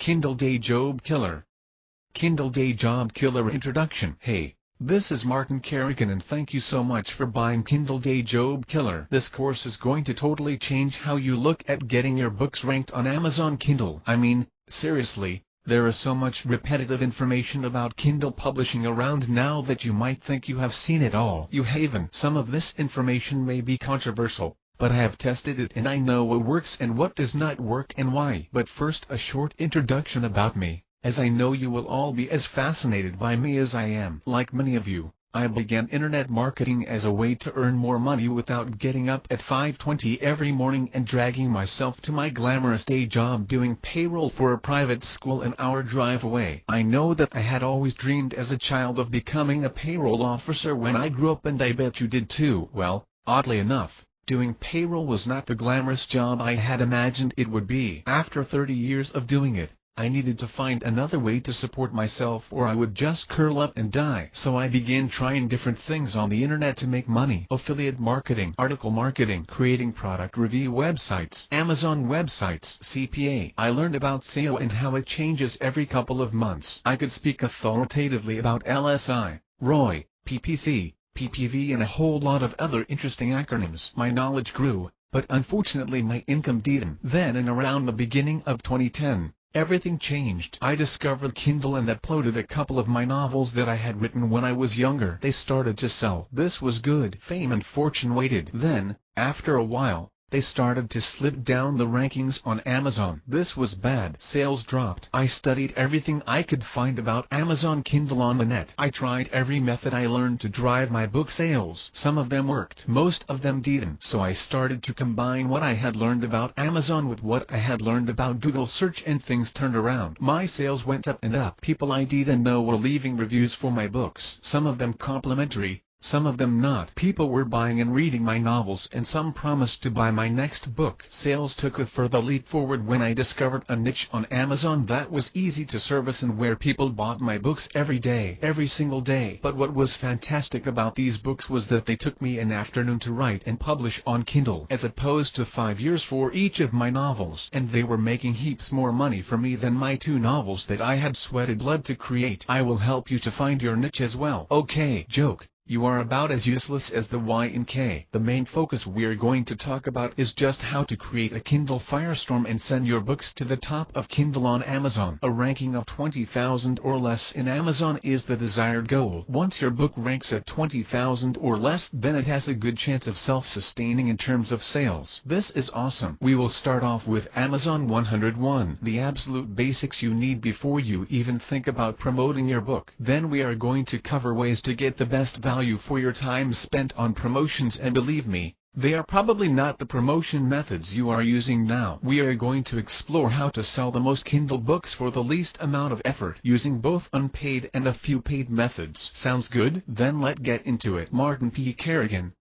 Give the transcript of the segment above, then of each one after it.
Kindle Day Job Killer. Kindle Day Job Killer Introduction. Hey, this is Martin Kerrigan and thank you so much for buying Kindle Day Job Killer. This course is going to totally change how you look at getting your books ranked on Amazon Kindle. I mean, seriously, there is so much repetitive information about Kindle publishing around now that you might think you have seen it all. You haven't. Some of this information may be controversial, but I have tested it and I know what works and what does not work and why. But first, a short introduction about me, as I know you will all be as fascinated by me as I am. Like many of you, I began internet marketing as a way to earn more money without getting up at 5:20 every morning and dragging myself to my glamorous day job doing payroll for a private school an hour drive away. I know that I had always dreamed as a child of becoming a payroll officer when I grew up, and I bet you did too. Well, oddly enough, doing payroll was not the glamorous job I had imagined it would be. After 30 years of doing it, I needed to find another way to support myself or I would just curl up and die. So I began trying different things on the internet to make money. Affiliate marketing, article marketing, creating product review websites, Amazon websites, CPA. I learned about SEO and how it changes every couple of months. I could speak authoritatively about LSI, ROI, PPC, PPV and a whole lot of other interesting acronyms. My knowledge grew, but unfortunately my income didn't. Then in around the beginning of 2010, everything changed. I discovered Kindle and uploaded a couple of my novels that I had written when I was younger. They started to sell. This was good. Fame and fortune waited. Then, after a while, they started to slip down the rankings on Amazon. This was bad. Sales dropped. I studied everything I could find about Amazon Kindle on the net. I tried every method I learned to drive my book sales. Some of them worked. Most of them didn't. So I started to combine what I had learned about Amazon with what I had learned about Google search and things turned around. My sales went up and up. People I didn't know were leaving reviews for my books. Some of them complimentary, some of them not. People were buying and reading my novels and some promised to buy my next book. Sales took a further leap forward when I discovered a niche on Amazon that was easy to service and where people bought my books every day, every single day. But what was fantastic about these books was that they took me an afternoon to write and publish on Kindle, as opposed to 5 years for each of my novels. And they were making heaps more money for me than my 2 novels that I had sweated blood to create. I will help you to find your niche as well. Okay, joke. You are about as useless as the Y in K. The main focus we're going to talk about is just how to create a Kindle firestorm and send your books to the top of Kindle on Amazon. A ranking of 20,000 or less in Amazon is the desired goal. Once your book ranks at 20,000 or less, then it has a good chance of self-sustaining in terms of sales. This is awesome. We will start off with Amazon 101, the absolute basics you need before you even think about promoting your book. Then we are going to cover ways to get the best value for your time spent on promotions, and believe me, they are probably not the promotion methods you are using now. We are going to explore how to sell the most Kindle books for the least amount of effort using both unpaid and a few paid methods. Sounds good? Then let's get into it. Martin P. Kerrigan.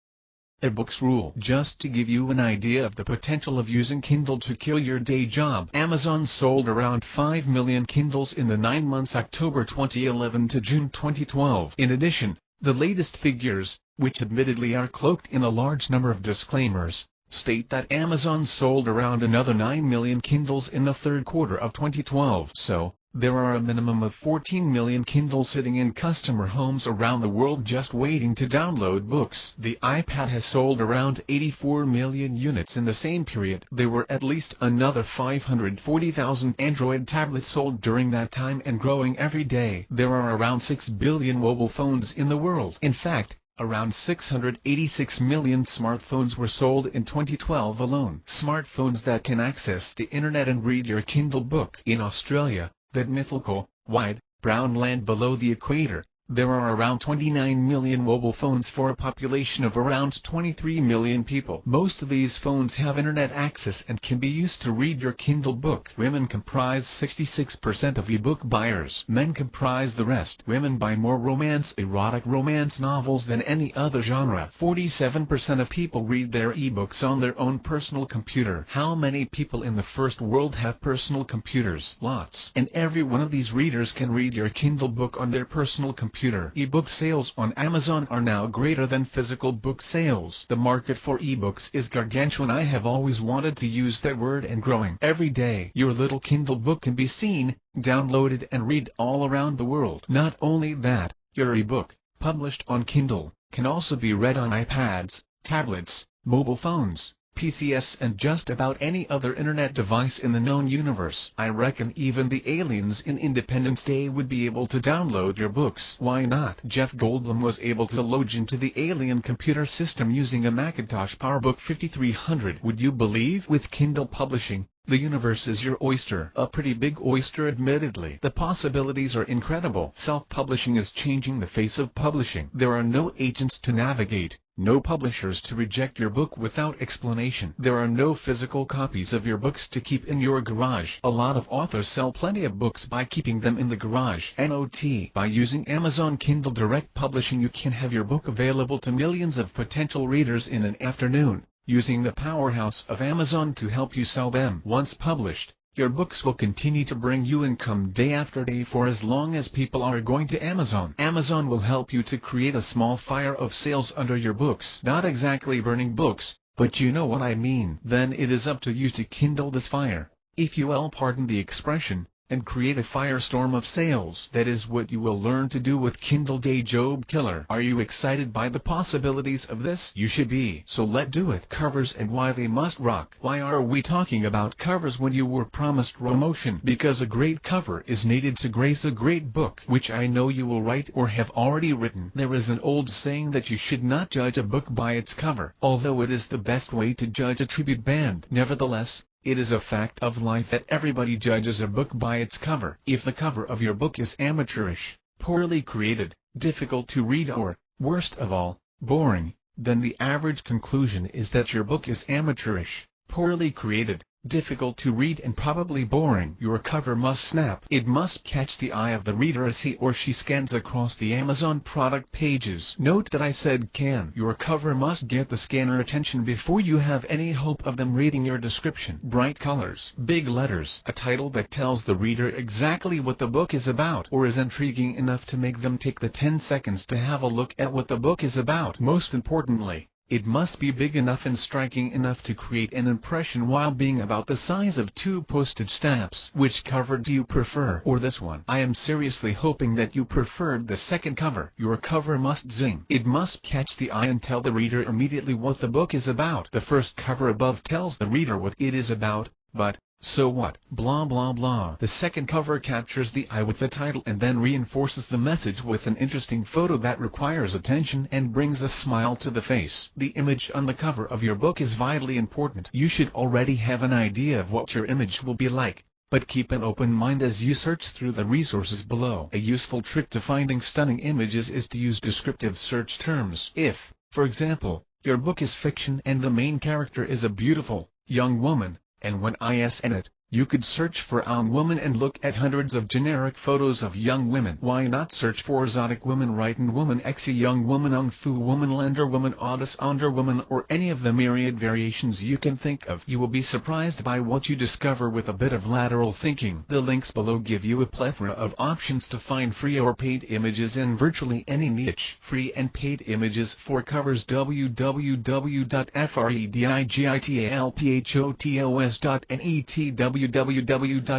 A book's rule. Just to give you an idea of the potential of using Kindle to kill your day job, Amazon sold around 5 million Kindles in the 9 months October 2011 to June 2012. In addition, the latest figures, which admittedly are cloaked in a large number of disclaimers, state that Amazon sold around another 9 million Kindles in the third quarter of 2012. So, there are a minimum of 14 million Kindles sitting in customer homes around the world just waiting to download books. The iPad has sold around 84 million units in the same period. There were at least another 540,000 Android tablets sold during that time and growing every day. There are around 6 billion mobile phones in the world. In fact, around 686 million smartphones were sold in 2012 alone. Smartphones that can access the internet and read your Kindle book. In Australia, that mythical, wide, brown land below the equator, there are around 29 million mobile phones for a population of around 23 million people. Most of these phones have internet access and can be used to read your Kindle book. Women comprise 66% of ebook buyers. Men comprise the rest. Women buy more erotic romance novels than any other genre. 47% of people read their ebooks on their own personal computer. How many people in the first world have personal computers? Lots. And every one of these readers can read your Kindle book on their personal computer. computer. Ebook sales on Amazon are now greater than physical book sales. The market for ebooks is gargantuan. I have always wanted to use that word, and growing. Every day, your little Kindle book can be seen, downloaded and read all around the world. Not only that, your ebook, published on Kindle, can also be read on iPads, tablets, mobile phones, PCs and just about any other internet device in the known universe. I reckon even the aliens in Independence Day would be able to download your books. Why not? Jeff Goldblum was able to log into the alien computer system using a Macintosh PowerBook 5300. Would you believe? With Kindle publishing, the universe is your oyster. A pretty big oyster, admittedly. The possibilities are incredible. Self-publishing is changing the face of publishing. There are no agents to navigate, no publishers to reject your book without explanation. There are no physical copies of your books to keep in your garage. A lot of authors sell plenty of books by keeping them in the garage. Not by using Amazon Kindle Direct Publishing, you can have your book available to millions of potential readers in an afternoon, using the powerhouse of Amazon to help you sell them. Once published, your books will continue to bring you income day after day for as long as people are going to Amazon. Amazon will help you to create a small fire of sales under your books. Not exactly burning books, but you know what I mean. Then it is up to you to kindle this fire, if you will pardon the expression, and create a firestorm of sales. That is what you will learn to do with Kindle Day Job Killer. Are you excited by the possibilities of this? You should be. So let's do it. Covers and why they must rock. Why are we talking about covers when you were promised promotion? Because a great cover is needed to grace a great book, which I know you will write or have already written. There is an old saying that you should not judge a book by its cover, although it is the best way to judge a tribute band. Nevertheless, it is a fact of life that everybody judges a book by its cover. If the cover of your book is amateurish, poorly created, difficult to read, or, worst of all, boring, then the average conclusion is that your book is amateurish, poorly created, difficult to read and probably boring. Your cover must snap. It must catch the eye of the reader as he or she scans across the Amazon product pages. Note that I said can. Your cover must get the scanner attention before you have any hope of them reading your description. Bright colors, big letters, a title that tells the reader exactly what the book is about, or is intriguing enough to make them take the 10 seconds to have a look at what the book is about. Most importantly, it must be big enough and striking enough to create an impression while being about the size of 2 postage stamps. Which cover do you prefer, or this one? I am seriously hoping that you preferred the second cover. Your cover must zing. It must catch the eye and tell the reader immediately what the book is about. The first cover above tells the reader what it is about, but so what? Blah blah blah. The second cover captures the eye with the title and then reinforces the message with an interesting photo that requires attention and brings a smile to the face. The image on the cover of your book is vitally important. You should already have an idea of what your image will be like, but keep an open mind as you search through the resources below. A useful trick to finding stunning images is to use descriptive search terms. If, for example, your book is fiction and the main character is a beautiful, young woman, and when IS in it, you could search for young woman and look at hundreds of generic photos of young women. Why not search for exotic woman, writing woman, exy young woman, ung fu woman, lender woman, oddest under woman, or any of the myriad variations you can think of. You will be surprised by what you discover with a bit of lateral thinking. The links below give you a plethora of options to find free or paid images in virtually any niche. Free and paid images for covers: www.fregitalphotos.net, www.sxc.hu,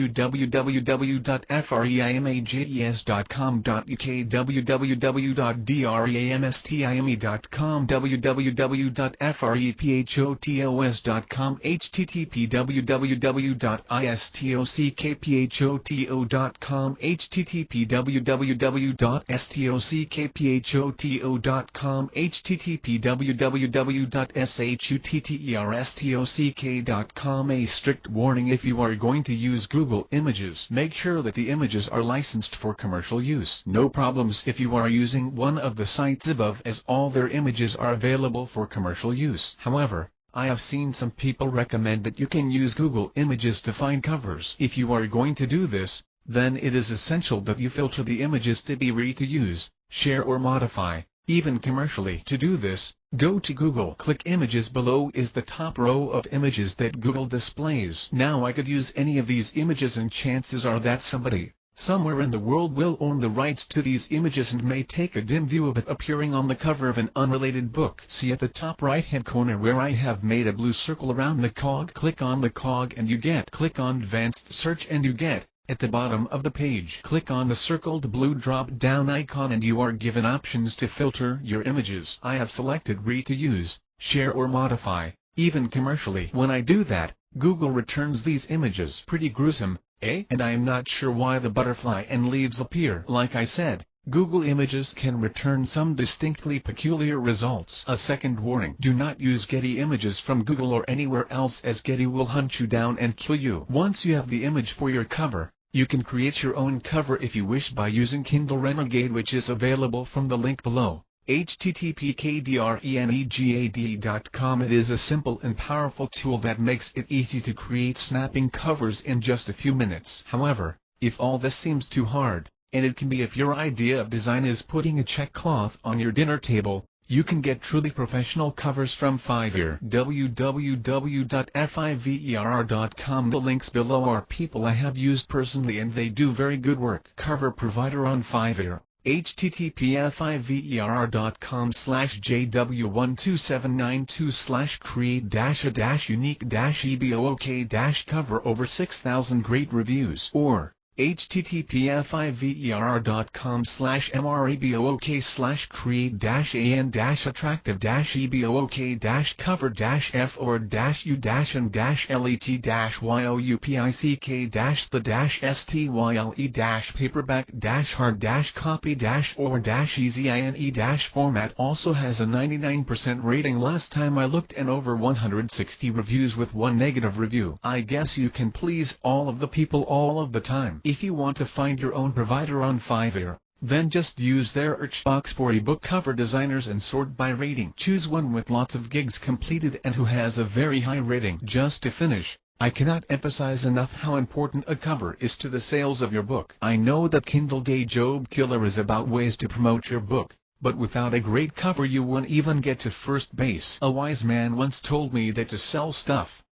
www.freimages.com.uk, www.dramstime.com, www.freephotos.com, http www.istockphoto.com, http www.stockphoto.com, http www.shutterstock.com. A strict warning: if you are going to use Google Images, make sure that the images are licensed for commercial use. No problems if you are using one of the sites above, as all their images are available for commercial use. However, I have seen some people recommend that you can use Google Images to find covers. If you are going to do this, then it is essential that you filter the images to be free to use, share or modify, even commercially. To do this, go to Google. Click Images. Below is the top row of images that Google displays. Now I could use any of these images and chances are that somebody, somewhere in the world will own the rights to these images and may take a dim view of it appearing on the cover of an unrelated book. See at the top right hand corner where I have made a blue circle around the cog. Click on the cog and you get. Click on advanced search and you get. At the bottom of the page, click on the circled blue drop-down icon and you are given options to filter your images. I have selected read to use, share or modify, even commercially. When I do that, Google returns these images. Pretty gruesome, eh? And I am not sure why the butterfly and leaves appear. Like I said, Google Images can return some distinctly peculiar results. A second warning: do not use Getty Images from Google or anywhere else, as Getty will hunt you down and kill you. Once you have the image for your cover, you can create your own cover if you wish by using Kindle Renegade, which is available from the link below. http://KDRENEGADE.com. It is a simple and powerful tool that makes it easy to create snapping covers in just a few minutes. However, if all this seems too hard, and it can be if your idea of design is putting a check cloth on your dinner table, you can get truly professional covers from Fiverr. www.fiverr.com. The links below are people I have used personally and they do very good work. Cover provider on Fiverr: http://jw12792/create-a-unique-ebook-cover, over 6,000 great reviews. Or http://mrebook/create-an-attractive-ebook-cover-f or -u-let-style-paperback-hard-copy-or-easy-format. Also has a 99% rating last time I looked and over 160 reviews with one negative review. I guess you can please all of the people all of the time. If you want to find your own provider on Fiverr, then just use their search box for ebook cover designers and sort by rating. Choose one with lots of gigs completed and who has a very high rating. Just to finish, I cannot emphasize enough how important a cover is to the sales of your book. I know that Kindle Day Job Killer is about ways to promote your book, but without a great cover you won't even get to first base. A wise man once told me that to sell stuff,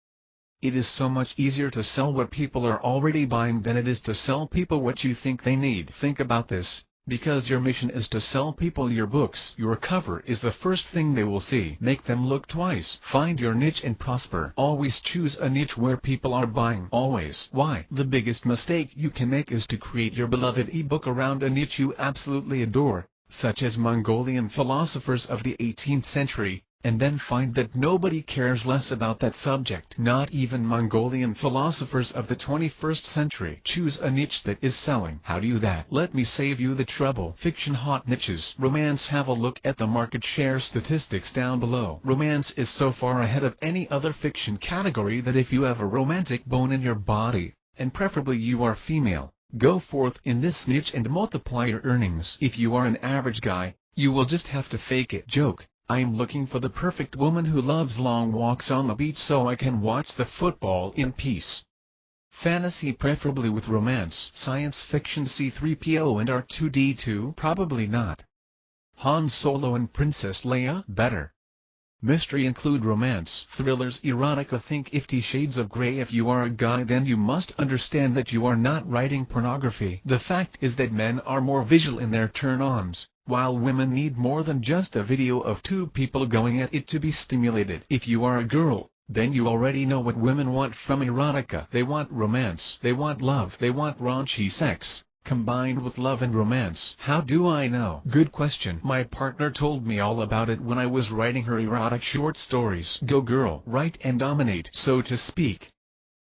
it is so much easier to sell what people are already buying than it is to sell people what you think they need. Think about this, because your mission is to sell people your books. Your cover is the first thing they will see. Make them look twice. Find your niche and prosper. Always choose a niche where people are buying. Always. Why? The biggest mistake you can make is to create your beloved ebook around a niche you absolutely adore, such as Mongolian philosophers of the 18th century, and then find that nobody cares less about that subject. Not even Mongolian philosophers of the 21st century. Choose a niche that is selling. How do you do that? Let me save you the trouble. Fiction hot niches. Romance. Have a look at the market share statistics down below. Romance is so far ahead of any other fiction category that if you have a romantic bone in your body, and preferably you are female, go forth in this niche and multiply your earnings. If you are an average guy, you will just have to fake it. Joke: I am looking for the perfect woman who loves long walks on the beach so I can watch the football in peace. Fantasy, preferably with romance. Science fiction. C-3PO and R2-D2? Probably not. Han Solo and Princess Leia? Better. Mystery. Include romance. Thrillers. Erotica. Think 50 Shades of Grey. If you are a guy, then you must understand that you are not writing pornography. The fact is that men are more visual in their turn-ons, while women need more than just a video of two people going at it to be stimulated. If you are a girl, then you already know what women want from erotica. They want romance. They want love. They want raunchy sex, combined with love and romance. How do I know? Good question. My partner told me all about it when I was writing her erotic short stories. Go girl. Write and dominate, so to speak.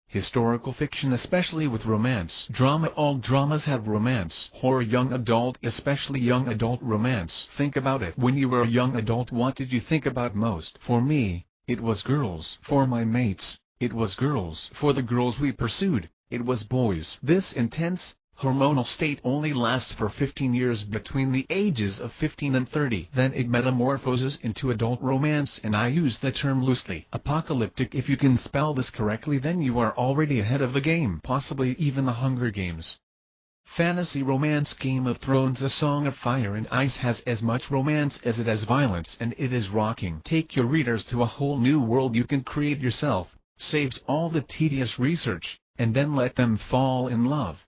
Historical fiction, especially with romance. Drama. All dramas have romance. Horror. Young adult, especially young adult romance. Think about it. When you were a young adult, what did you think about most? For me, it was girls. For my mates, it was girls. For the girls we pursued, it was boys. This intense, hormonal state only lasts for 15 years, between the ages of 15 and 30. Then it metamorphoses into adult romance, and I use the term loosely. Apocalyptic. If you can spell this correctly, then you are already ahead of the game. Possibly even the Hunger Games. Fantasy romance. Game of Thrones. A Song of Fire and Ice has as much romance as it has violence, and it is rocking. Take your readers to a whole new world you can create yourself, saves all the tedious research, and then let them fall in love.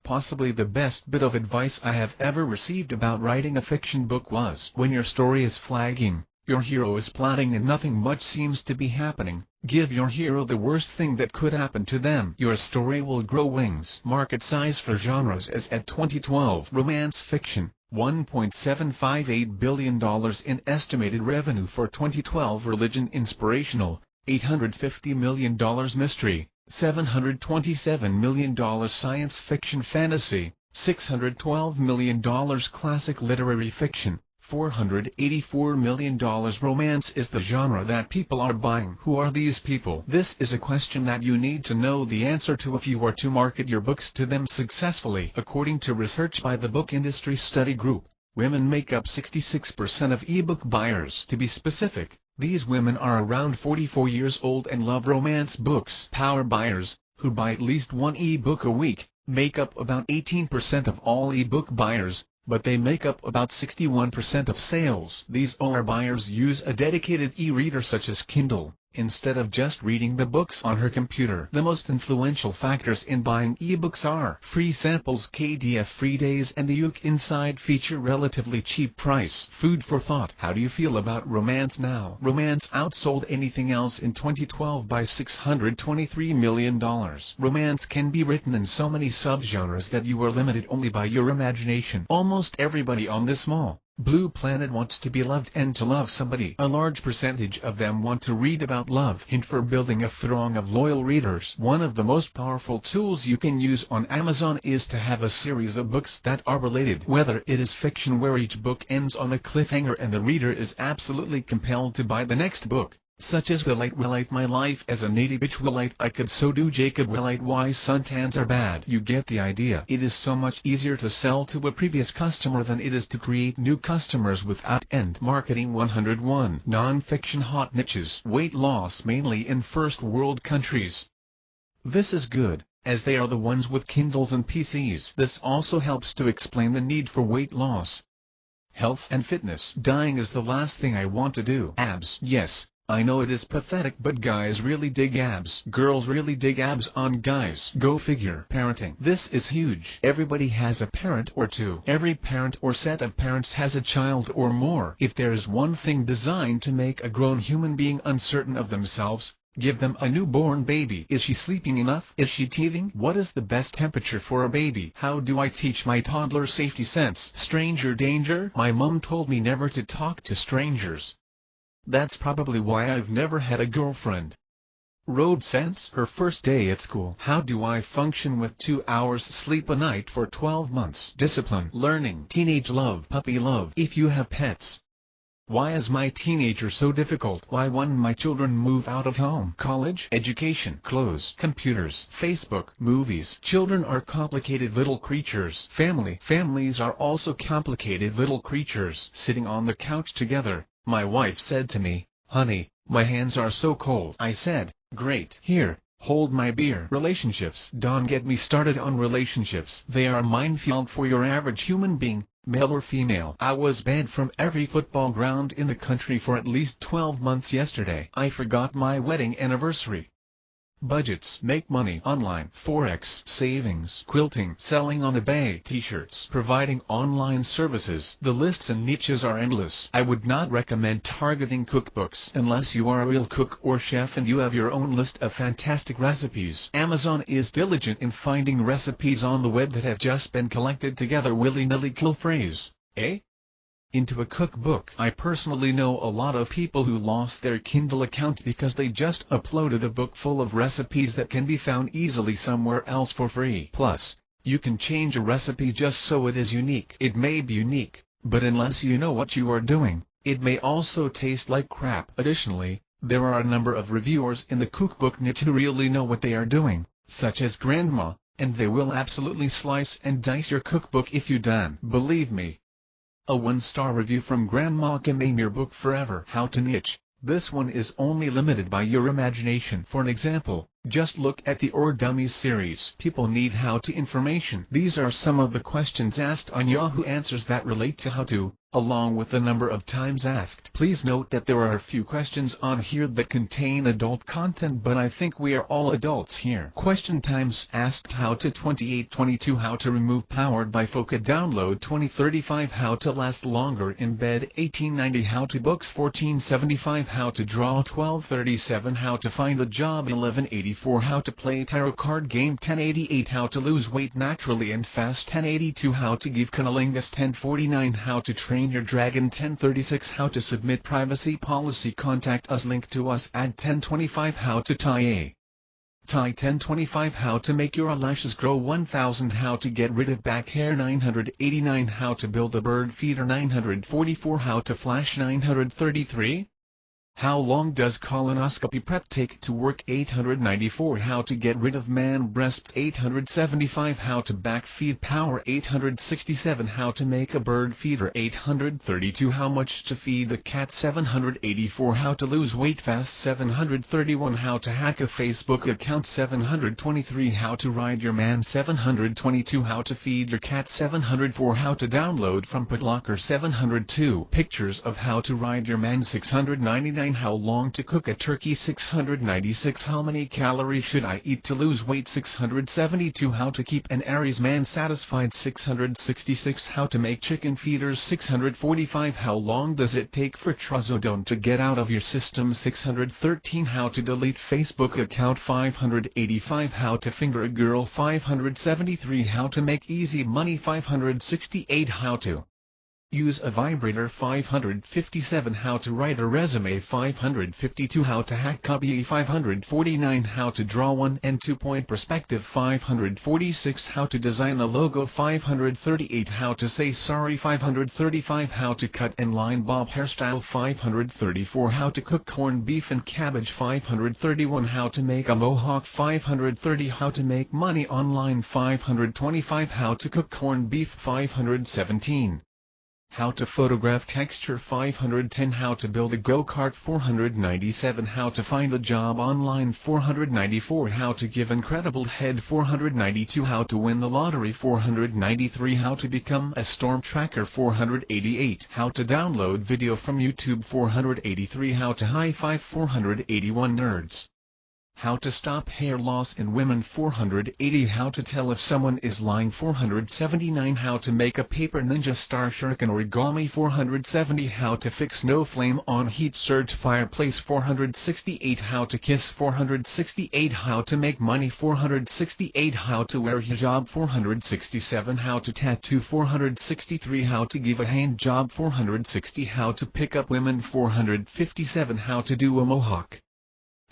Possibly the best bit of advice I have ever received about writing a fiction book was, when your story is flagging, your hero is plotting and nothing much seems to be happening, give your hero the worst thing that could happen to them. Your story will grow wings. Market size for genres is at 2012. Romance fiction, $1.758 billion in estimated revenue for 2012. Religion inspirational, $850 million. Mystery, $727 million. Science fiction fantasy, $612 million. Classic literary fiction, $484 million. Romance is the genre that people are buying. Who are these people? This is a question that you need to know the answer to if you are to market your books to them successfully. According to research by the Book Industry Study Group, women make up 66% of ebook buyers. To be specific, these women are around 44 years old and love romance books. Power buyers, who buy at least one ebook a week, make up about 18% of all ebook buyers, but they make up about 61% of sales. These older buyers use a dedicated e-reader such as Kindle, instead of just reading the books on her computer. The most influential factors in buying ebooks are free samples, KDF-free days, and the UK Inside feature. Relatively cheap price. Food for thought. How do you feel about romance now? Romance outsold anything else in 2012 by $623 million. Romance can be written in so many subgenres that you are limited only by your imagination. Almost everybody on this small blue planet wants to be loved and to love somebody. A large percentage of them want to read about love. Hint for building a throng of loyal readers. One of the most powerful tools you can use on Amazon is to have a series of books that are related. Whether it is fiction where each book ends on a cliffhanger and the reader is absolutely compelled to buy the next book, such as Will It My Life as a Native Bitch, Will It I Could So Do, Jacob Will It Why Suntans Are Bad. You get the idea. It is so much easier to sell to a previous customer than it is to create new customers without end marketing. 101 Non-fiction hot niches. Weight loss mainly in first world countries. This is good, as they are the ones with Kindles and PCs. This also helps to explain the need for weight loss. Health and fitness. Dying is the last thing I want to do. Abs. Yes, I know it is pathetic, but guys really dig abs. Girls really dig abs on guys. Go figure. Parenting. This is huge. Everybody has a parent or two. Every parent or set of parents has a child or more. If there is one thing designed to make a grown human being uncertain of themselves, give them a newborn baby. Is she sleeping enough? Is she teething? What is the best temperature for a baby? How do I teach my toddler safety sense? Stranger danger? My mom told me never to talk to strangers. That's probably why I've never had a girlfriend. Road sense. Her first day at school. How do I function with 2 hours sleep a night for 12 months? Discipline. Learning. Teenage love. Puppy love. If you have pets. Why is my teenager so difficult? Why won't my children move out of home? College, education, clothes, computers, Facebook, movies. Children are complicated little creatures. Families are also complicated little creatures. Sitting on the couch together, my wife said to me, "Honey, my hands are so cold." I said, "Great. Here, hold my beer." Relationships. Don't get me started on relationships. They are a minefield for your average human being, male or female. I was banned from every football ground in the country for at least 12 months yesterday. I forgot my wedding anniversary. Budgets. Make money online. Forex. Savings. Quilting. Selling on eBay. T-shirts. Providing online services. The lists and niches are endless. I would not recommend targeting cookbooks unless you are a real cook or chef and you have your own list of fantastic recipes. Amazon is diligent in finding recipes on the web that have just been collected together willy-nilly. Kill phrase. Into a cookbook. I personally know a lot of people who lost their Kindle account because they just uploaded a book full of recipes that can be found easily somewhere else for free. Plus, you can change a recipe just so it is unique. It may be unique, but unless you know what you are doing, it may also taste like crap. Additionally, there are a number of reviewers in the cookbook niche who really know what they are doing, such as Grandma, and they will absolutely slice and dice your cookbook if you don't. Believe me. A 1-star review from Grandma can name your book forever. How to niche. This one is only limited by your imagination. For an example, Just look at the Or Dummies series. People need how-to information. These are some of the questions asked on Yahoo Answers that relate to how-to, along with the number of times asked. Please note that there are a few questions on here that contain adult content, but I think we are all adults here. Question times asked: how to 2822, how to remove powered by Foca, download 2035, how to last longer in bed 1890, how to books 1475, how to draw 1237, how to find a job 1184, how to play tarot card game 1088, how to lose weight naturally and fast 1082, how to give cunnilingus 1049, how to train your dragon 1036, how to submit privacy policy, contact us, link to us at 1025, how to tie a tie 1025, how to make your eyelashes grow 1000, how to get rid of back hair 989, how to build a bird feeder 944, how to flash 933. How long does colonoscopy prep take to work 894, how to get rid of man breasts 875, how to backfeed power 867, how to make a bird feeder 832, how much to feed a cat 784, how to lose weight fast 731, how to hack a Facebook account 723, how to ride your man 722, how to feed your cat 704, how to download from PutLocker 702, pictures of how to ride your man 699, how long to cook a turkey 696, how many calories should I eat to lose weight 672, how to keep an Aries man satisfied 666, how to make chicken feeders 645, how long does it take for trazodone to get out of your system 613, how to delete Facebook account 585, how to finger a girl 573, how to make easy money 568, how to use a vibrator 557, how to write a resume 552, how to hack copy 549, how to draw 1 and 2 point perspective 546, how to design a logo 538, how to say sorry 535, how to cut and line bob hairstyle 534, how to cook corned beef and cabbage 531, how to make a mohawk 530, how to make money online 525, how to cook corned beef 517. How to photograph texture 510, how to build a go-kart 497, how to find a job online 494, how to give incredible head 492, how to win the lottery 493, how to become a storm tracker 488, how to download video from YouTube 483, how to high five 481, nerds. How to stop hair loss in women 480, how to tell if someone is lying 479, how to make a paper ninja star shuriken origami 470, how to fix no flame on heat surge fireplace 468, how to kiss 468, how to make money 468, how to wear hijab 467, how to tattoo 463, how to give a hand job 460, how to pick up women 457, how to do a mohawk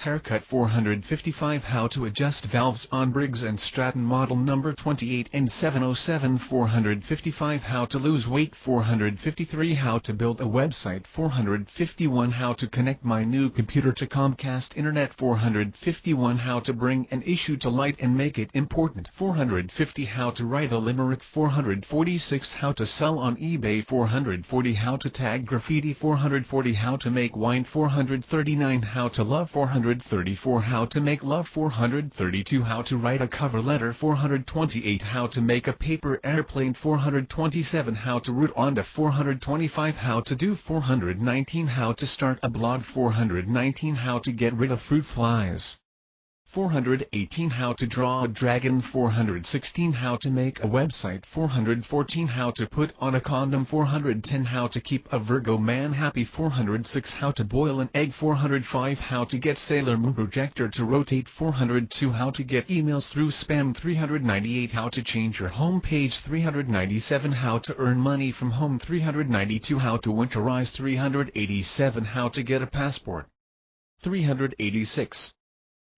haircut 455, how to adjust valves on Briggs & Stratton model number 28 and 707 455, how to lose weight 453, how to build a website 451, how to connect my new computer to Comcast Internet 451, how to bring an issue to light and make it important 450, how to write a limerick 446, how to sell on eBay 440, how to tag graffiti 440, how to make wine 439, how to love 434, how to make love 432, how to write a cover letter 428, how to make a paper airplane 427, how to root onto 425, how to do 419, how to start a blog 419, how to get rid of fruit flies 418, how to draw a dragon 416, how to make a website 414, how to put on a condom 410, how to keep a Virgo man happy 406, how to boil an egg 405, how to get Sailor Moon projector to rotate 402, how to get emails through spam 398, how to change your home page 397, how to earn money from home 392, how to winterize 387, how to get a passport 386.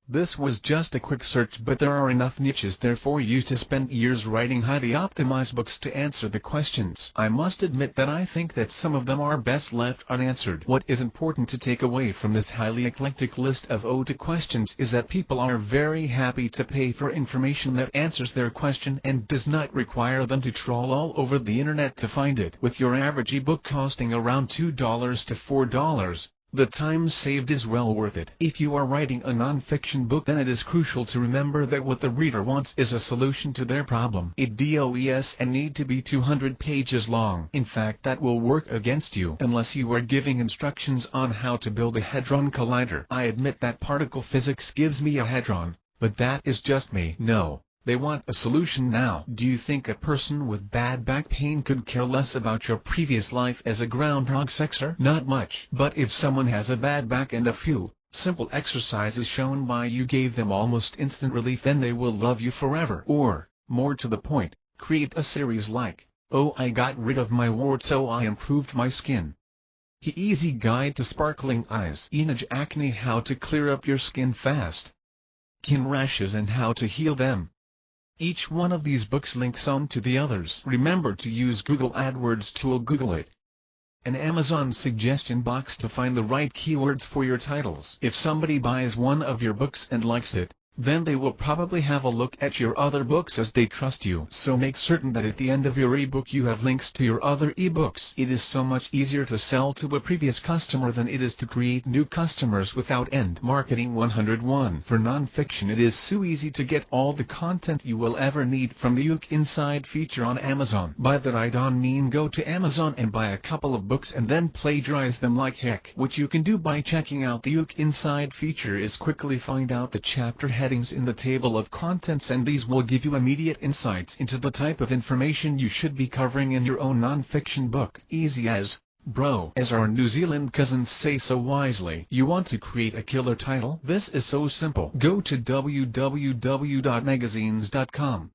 This was just a quick search, but there are enough niches there for you to spend years writing highly optimized books to answer the questions. I must admit that I think that some of them are best left unanswered. What is important to take away from this highly eclectic list of ode to questions is that people are very happy to pay for information that answers their question and does not require them to trawl all over the internet to find it. With your average ebook costing around $2 to $4, The time saved is well worth it. If you are writing a non-fiction book, then it is crucial to remember that what the reader wants is a solution to their problem. It does and need to be 200 pages long. In fact, that will work against you unless you are giving instructions on how to build a hadron collider. I admit that particle physics gives me a hadron, but that is just me. No. They want a solution now. Do you think a person with bad back pain could care less about your previous life as a groundhog sexer? Not much. But if someone has a bad back and a few simple exercises shown by you gave them almost instant relief, then they will love you forever. Or, more to the point, create a series like, "Oh, I got rid of my warts, so I improved my skin." Easy Guide to Sparkling Eyes. Teenage Acne, How to Clear Up Your Skin Fast. Skin Rashes and How to Heal Them. Each one of these books links on to the others. Remember to use Google AdWords tool. Google it. An Amazon suggestion box to find the right keywords for your titles. If somebody buys one of your books and likes it, then they will probably have a look at your other books as they trust you. So make certain that at the end of your ebook you have links to your other ebooks. It is so much easier to sell to a previous customer than it is to create new customers without end. Marketing 101. For nonfiction, it is so easy to get all the content you will ever need from the Look Inside feature on Amazon. By that I don't mean go to Amazon and buy a couple of books and then plagiarize them like heck. What you can do by checking out the Look Inside feature is quickly find out the chapter headings in the table of contents, and these will give you immediate insights into the type of information you should be covering in your own non-fiction book. Easy as, bro. As our New Zealand cousins say so wisely, you want to create a killer title? This is so simple. Go to www.magazines.com.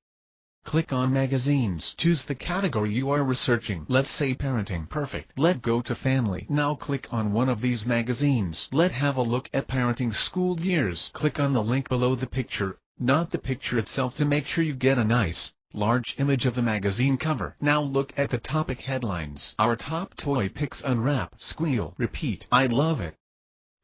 Click on Magazines. Choose the category you are researching. Let's say parenting. Perfect. Let go to family. Now click on one of these magazines. Let's have a look at parenting school years. Click on the link below the picture, not the picture itself, to make sure you get a nice, large image of the magazine cover. Now look at the topic headlines. Our top toy picks: unwrap, squeal, repeat. I love it.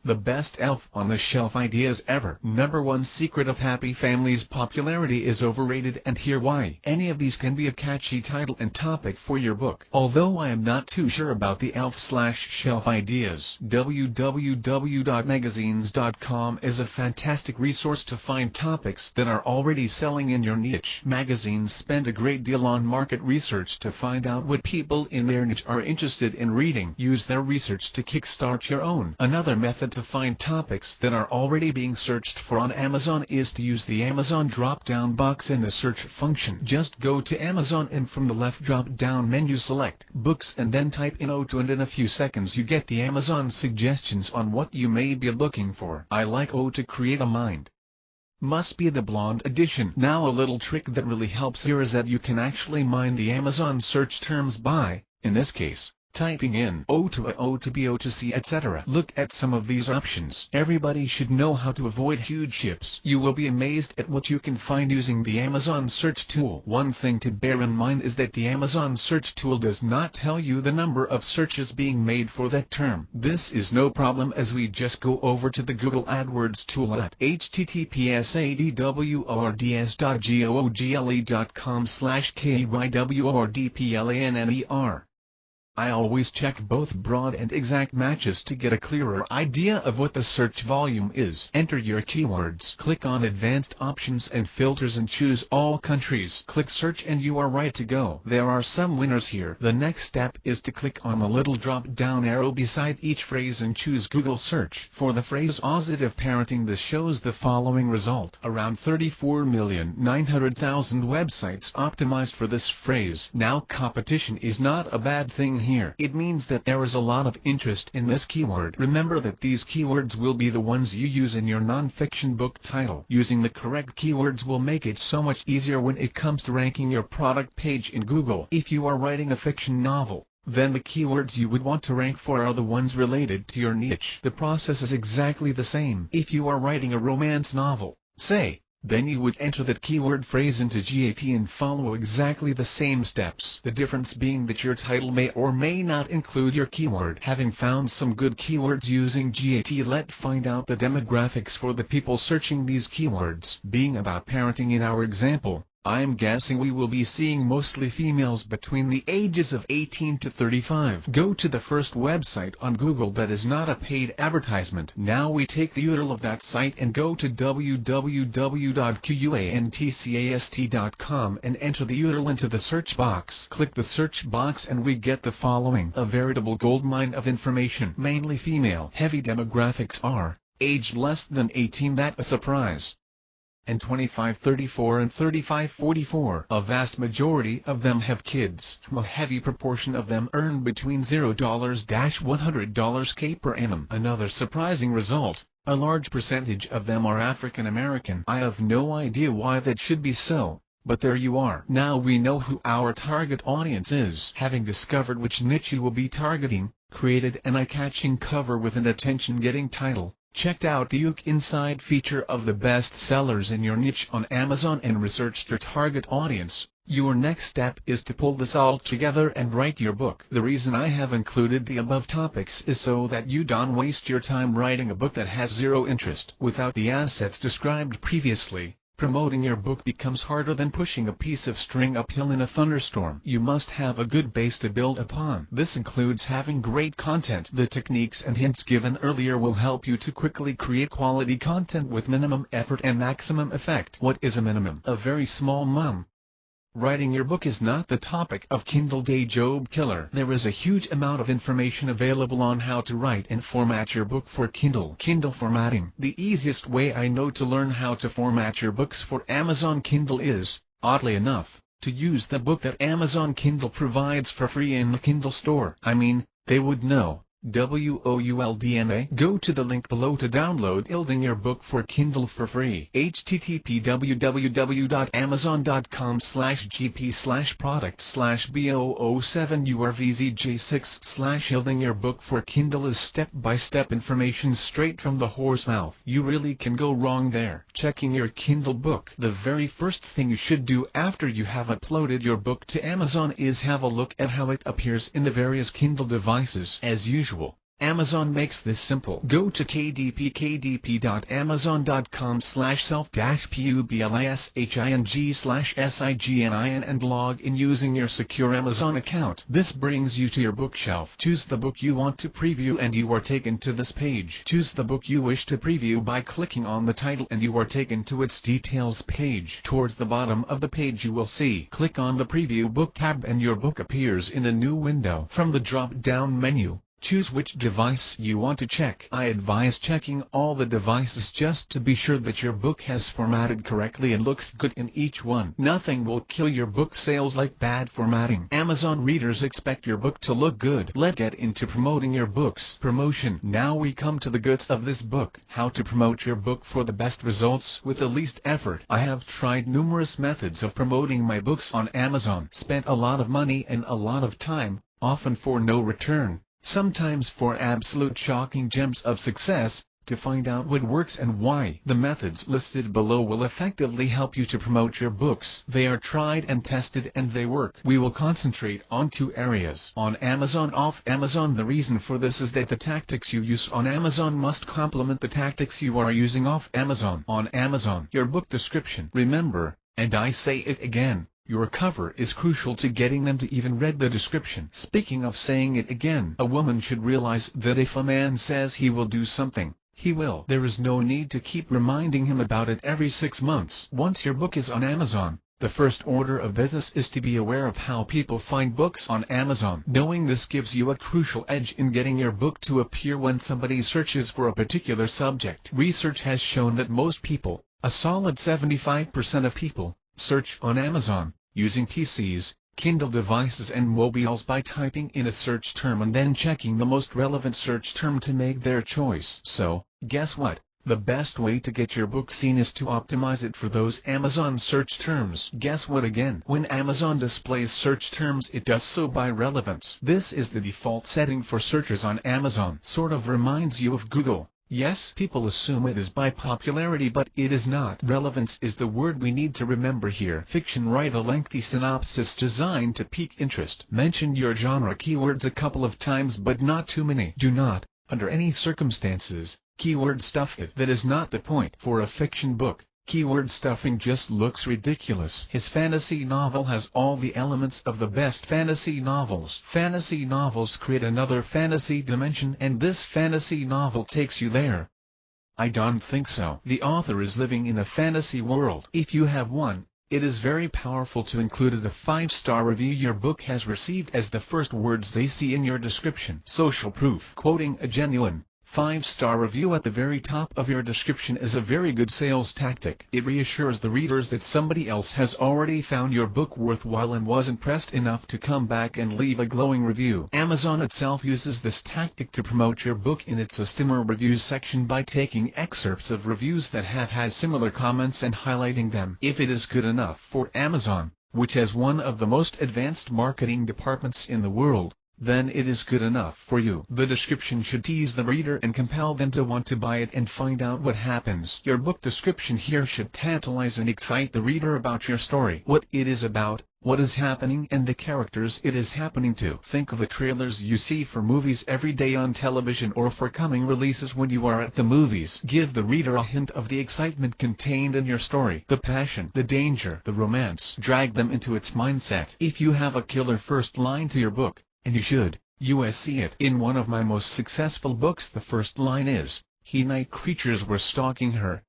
The best elf on the shelf ideas ever. Number 1. Secret of Happy Families. Popularity is overrated, and here why. Any of these can be a catchy title and topic for your book. Although I am not too sure about the elf/shelf ideas. www.magazines.com is a fantastic resource to find topics that are already selling in your niche. Magazines spend a great deal on market research to find out what people in their niche are interested in reading. Use their research to kickstart your own. Another method to find topics that are already being searched for on Amazon is to use the Amazon drop-down box in the search function. Just go to Amazon and from the left drop-down menu select Books and then type in O2, and in a few seconds you get the Amazon suggestions on what you may be looking for. I like O to create a mind. Must be the blonde edition. Now a little trick that really helps here is that you can actually mine the Amazon search terms by, in this case, typing in O to A, O to B, O to C, etc. Look at some of these options. Everybody should know how to avoid huge ships. You will be amazed at what you can find using the Amazon search tool. One thing to bear in mind is that the Amazon search tool does not tell you the number of searches being made for that term. This is no problem, as we just go over to the Google AdWords tool at https://adwordle.com/keywordplanner. I always check both broad and exact matches to get a clearer idea of what the search volume is. Enter your keywords. Click on Advanced Options and Filters and choose All Countries. Click Search and you are right to go. There are some winners here. The next step is to click on the little drop-down arrow beside each phrase and choose Google Search. For the phrase positive parenting, this shows the following result. Around 34,900,000 websites optimized for this phrase. Now competition is not a bad thing here. It means that there is a lot of interest in this keyword. Remember that these keywords will be the ones you use in your non-fiction book title. Using the correct keywords will make it so much easier when it comes to ranking your product page in Google. If you are writing a fiction novel, then the keywords you would want to rank for are the ones related to your niche. The process is exactly the same. If you are writing a romance novel, say, then you would enter that keyword phrase into GAT and follow exactly the same steps. The difference being that your title may or may not include your keyword. Having found some good keywords using GAT, let's find out the demographics for the people searching these keywords. Being about parenting in our example, I'm guessing we will be seeing mostly females between the ages of 18 to 35. Go to the first website on Google that is not a paid advertisement. Now we take the URL of that site and go to www.quantcast.com and enter the URL into the search box. Click the search box and we get the following: a veritable goldmine of information. Mainly female. Heavy demographics are aged less than 18, that a surprise, and 25-34 and 35-44. A vast majority of them have kids. A heavy proportion of them earn between $0-$100K per annum. Another surprising result: a large percentage of them are African American. I have no idea why that should be so, but there you are. Now we know who our target audience is. Having discovered which niche you will be targeting, created an eye-catching cover with an attention-getting title, checked out the Look Inside feature of the best sellers in your niche on Amazon, and researched your target audience, your next step is to pull this all together and write your book. The reason I have included the above topics is so that you don't waste your time writing a book that has zero interest. Without the assets described previously, promoting your book becomes harder than pushing a piece of string uphill in a thunderstorm. You must have a good base to build upon. This includes having great content. The techniques and hints given earlier will help you to quickly create quality content with minimum effort and maximum effect. What is a minimum? A very small minimum. Writing your book is not the topic of Kindle Day Job Killer. There is a huge amount of information available on how to write and format your book for Kindle. Kindle formatting. The easiest way I know to learn how to format your books for Amazon Kindle is, oddly enough, to use the book that Amazon Kindle provides for free in the Kindle store. I mean, they would know. WOULDNA. Go to the link below to download Building Your Book for Kindle for free. http www.amazon.com/gp/product/B007URVZJ6. Building Your Book for Kindle is step-by-step information straight from the horse's mouth. You really can go wrong there. Checking your Kindle book. The very first thing you should do after you have uploaded your book to Amazon is have a look at how it appears in the various Kindle devices. As usual, Amazon makes this simple. Go to kdp.amazon.com/self-publishing/sign and log in using your secure Amazon account. This brings you to your bookshelf. Choose the book you want to preview and you are taken to this page. Choose the book you wish to preview by clicking on the title and you are taken to its details page. Towards the bottom of the page you will see click on the Preview Book tab and your book appears in a new window. From the drop-down menu, choose which device you want to check. I advise checking all the devices just to be sure that your book has formatted correctly and looks good in each one. Nothing will kill your book sales like bad formatting. Amazon readers expect your book to look good. Let's get into promoting your book's promotion. Now we come to the guts of this book. How to promote your book for the best results with the least effort. I have tried numerous methods of promoting my books on Amazon. Spent a lot of money and a lot of time, often for no return, sometimes for absolute shocking gems of success. To find out what works and why, the methods listed below will effectively help you to promote your books. They are tried and tested and they work. We will concentrate on two areas. On Amazon, off Amazon. The reason for this is that the tactics you use on Amazon must complement the tactics you are using off Amazon. On Amazon, your book description. Remember, and I say it again, your cover is crucial to getting them to even read the description. Speaking of saying it again, a woman should realize that if a man says he will do something, he will. There is no need to keep reminding him about it every 6 months. Once your book is on Amazon, the first order of business is to be aware of how people find books on Amazon. Knowing this gives you a crucial edge in getting your book to appear when somebody searches for a particular subject. Research has shown that most people, a solid 75% of people, search on Amazon, using PCs, Kindle devices and mobiles by typing in a search term and then checking the most relevant search term to make their choice. So, guess what? The best way to get your book seen is to optimize it for those Amazon search terms. Guess what again? When Amazon displays search terms, it does so by relevance. This is the default setting for searches on Amazon. Sort of reminds you of Google. Yes, people assume it is by popularity, but it is not. Relevance is the word we need to remember here. Fiction. Write a lengthy synopsis designed to pique interest. Mention your genre keywords a couple of times but not too many. Do not, under any circumstances, keyword stuff it. That is not the point. For a fiction book, Keyword stuffing just looks ridiculous. His fantasy novel has all the elements of the best fantasy novels. Fantasy novels create another fantasy dimension, and this fantasy novel takes you there. I don't think so. The author is living in a fantasy world. If you have one, it is very powerful to include a 5-star review your book has received as the first words they see in your description. Social proof. Quoting a genuine 5-star review at the very top of your description is a very good sales tactic. It reassures the readers that somebody else has already found your book worthwhile and was impressed enough to come back and leave a glowing review. Amazon itself uses this tactic to promote your book in its customer reviews section by taking excerpts of reviews that have had similar comments and highlighting them. If it is good enough for Amazon, which has one of the most advanced marketing departments in the world, then it is good enough for you. The description should tease the reader and compel them to want to buy it and find out what happens. Your book description here should tantalize and excite the reader about your story, what it is about, what is happening, and the characters it is happening to. Think of the trailers you see for movies every day on television or for coming releases when you are at the movies. Give the reader a hint of the excitement contained in your story, the passion, the danger, the romance. Drag them into its mindset. If you have a killer first line to your book, and you should, see it. In one of my most successful books, the first line is, "Night creatures were stalking her."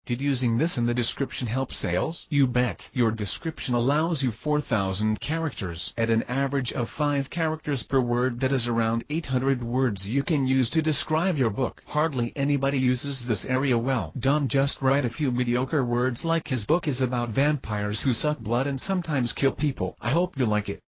Did using this in the description help sales? You bet. Your description allows you 4,000 characters. At an average of 5 characters per word, that is around 800 words you can use to describe your book. Hardly anybody uses this area well. Don't just write a few mediocre words like his book is about vampires who suck blood and sometimes kill people. I hope you like it.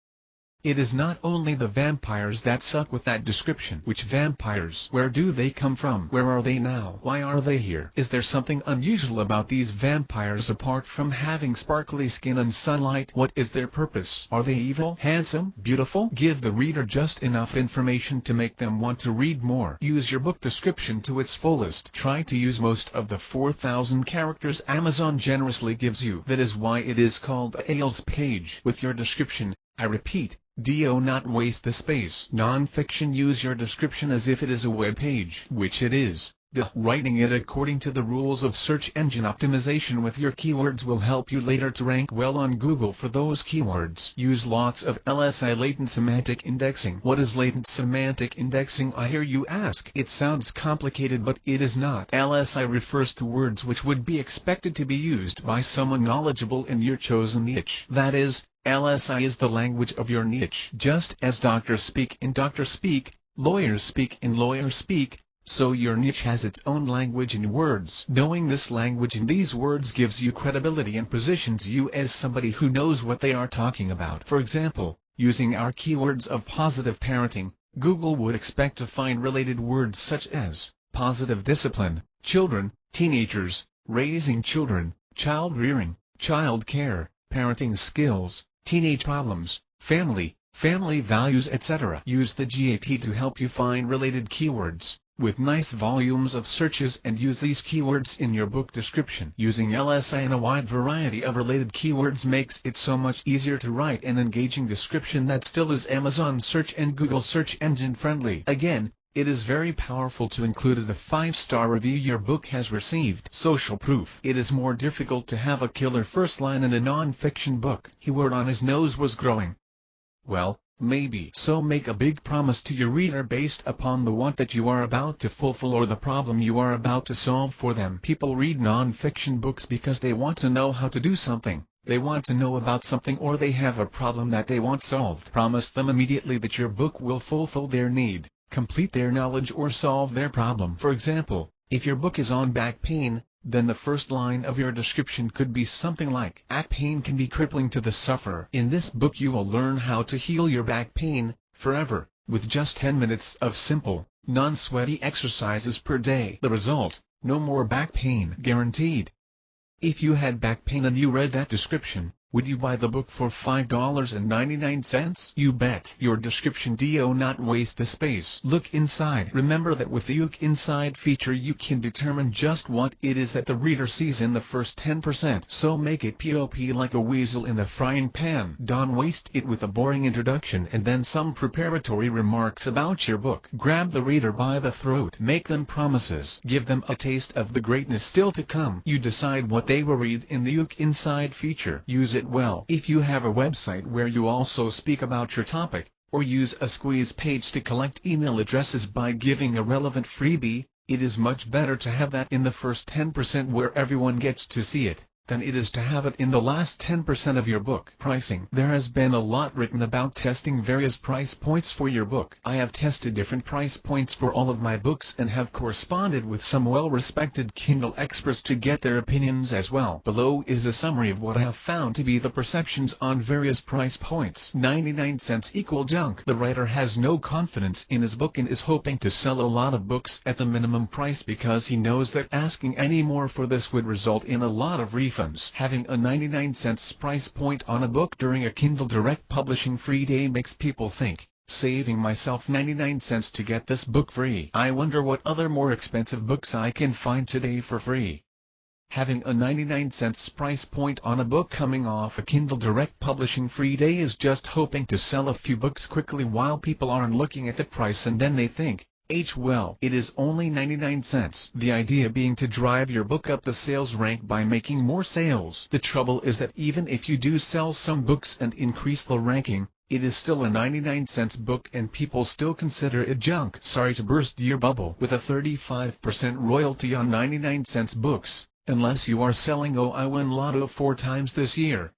It is not only the vampires that suck with that description. Which vampires? Where do they come from? Where are they now? Why are they here? Is there something unusual about these vampires apart from having sparkly skin and sunlight? What is their purpose? Are they evil, handsome, beautiful? Give the reader just enough information to make them want to read more. Use your book description to its fullest. Try to use most of the 4,000 characters Amazon generously gives you. That is why it is called a sales page. With your description, I repeat, do not waste the space. Non-fiction: use your description as if it is a web page, which it is. Writing it according to the rules of search engine optimization with your keywords will help you later to rank well on Google for those keywords. Use lots of LSI, latent semantic indexing. What is latent semantic indexing, I hear you ask? It sounds complicated, but it is not. LSI refers to words which would be expected to be used by someone knowledgeable in your chosen niche. That is, LSI is the language of your niche. Just as doctors speak in doctor speak, lawyers speak in lawyer speak, so your niche has its own language and words. Knowing this language and these words gives you credibility and positions you as somebody who knows what they are talking about. For example, using our keywords of positive parenting, Google would expect to find related words such as positive discipline, children, teenagers, raising children, child rearing, child care, parenting skills, teenage problems, family values, etc. Use the GAT to help you find related keywords, with nice volumes of searches, and use these keywords in your book description. Using LSI and a wide variety of related keywords makes it so much easier to write an engaging description that still is Amazon search and Google search engine friendly. Again, it is very powerful to include a 5-star review your book has received. Social proof. It is more difficult to have a killer first line in a non-fiction book. He word on his nose was growing. Well, maybe. So make a big promise to your reader based upon the want that you are about to fulfill or the problem you are about to solve for them. People read non-fiction books because they want to know how to do something. They want to know about something, or they have a problem that they want solved. Promise them immediately that your book will fulfill their need, complete their knowledge, or solve their problem. For example, if your book is on back pain, then the first line of your description could be something like, "Back pain can be crippling to the sufferer. In this book you will learn how to heal your back pain forever, with just 10 minutes of simple, non-sweaty exercises per day. The result: no more back pain, guaranteed." If you had back pain and you read that description, Would you buy the book for $5.99? You bet. Your description do not waste the space. Look inside. Remember that with the Look Inside feature you can determine just what it is that the reader sees in the first 10%. So make it pop like a weasel in a frying pan. Don't waste it with a boring introduction and then some preparatory remarks about your book. Grab the reader by the throat. Make them promises. Give them a taste of the greatness still to come. You decide what they will read in the Look Inside feature. Use it well. If you have a website where you also speak about your topic, or use a squeeze page to collect email addresses by giving a relevant freebie, it is much better to have that in the first 10% where everyone gets to see it, than it is to have it in the last 10% of your book. Pricing. There has been a lot written about testing various price points for your book. I have tested different price points for all of my books and have corresponded with some well-respected Kindle experts to get their opinions as well. Below is a summary of what I have found to be the perceptions on various price points. 99 cents equal junk. The writer has no confidence in his book and is hoping to sell a lot of books at the minimum price because he knows that asking any more for this would result in a lot of refunds. Having a 99 cents price point on a book during a Kindle Direct Publishing free day makes people think, saving myself 99 cents to get this book free. I wonder what other more expensive books I can find today for free. Having a 99 cents price point on a book coming off a Kindle Direct Publishing free day is just hoping to sell a few books quickly while people aren't looking at the price and then they think, well, it is only 99 cents. The idea being to drive your book up the sales rank by making more sales. The trouble is that even if you do sell some books and increase the ranking, it is still a 99 cents book and people still consider it junk. Sorry to burst your bubble. With a 35% royalty on 99 cents books, unless you are selling I Win Lotto 4 times this year,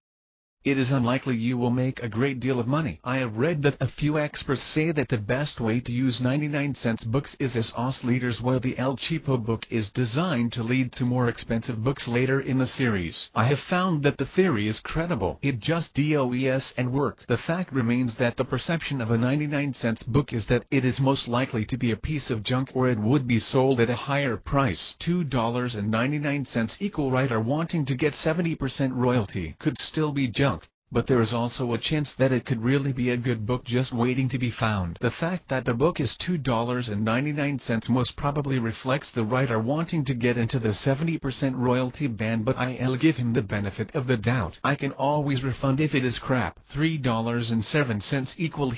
it is unlikely you will make a great deal of money. I have read that a few experts say that the best way to use 99 cents books is as OS leaders, where the El Cheapo book is designed to lead to more expensive books later in the series. I have found that the theory is credible. It just does and work. The fact remains that the perception of a 99 cents book is that it is most likely to be a piece of junk or it would be sold at a higher price. $2.99 equal writer wanting to get 70% royalty could still be junk. But there is also a chance that it could really be a good book just waiting to be found. The fact that the book is $2.99 most probably reflects the writer wanting to get into the 70% royalty band, but I'll give him the benefit of the doubt. I can always refund if it is crap. $3.07 equal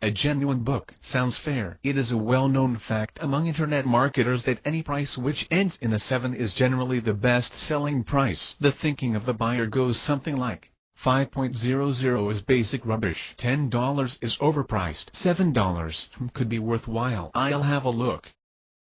a genuine book. Sounds fair. It is a well-known fact among internet marketers that any price which ends in a 7 is generally the best-selling price. The thinking of the buyer goes something like, $5.00 is basic rubbish. $10 is overpriced. $7 could be worthwhile. I'll have a look.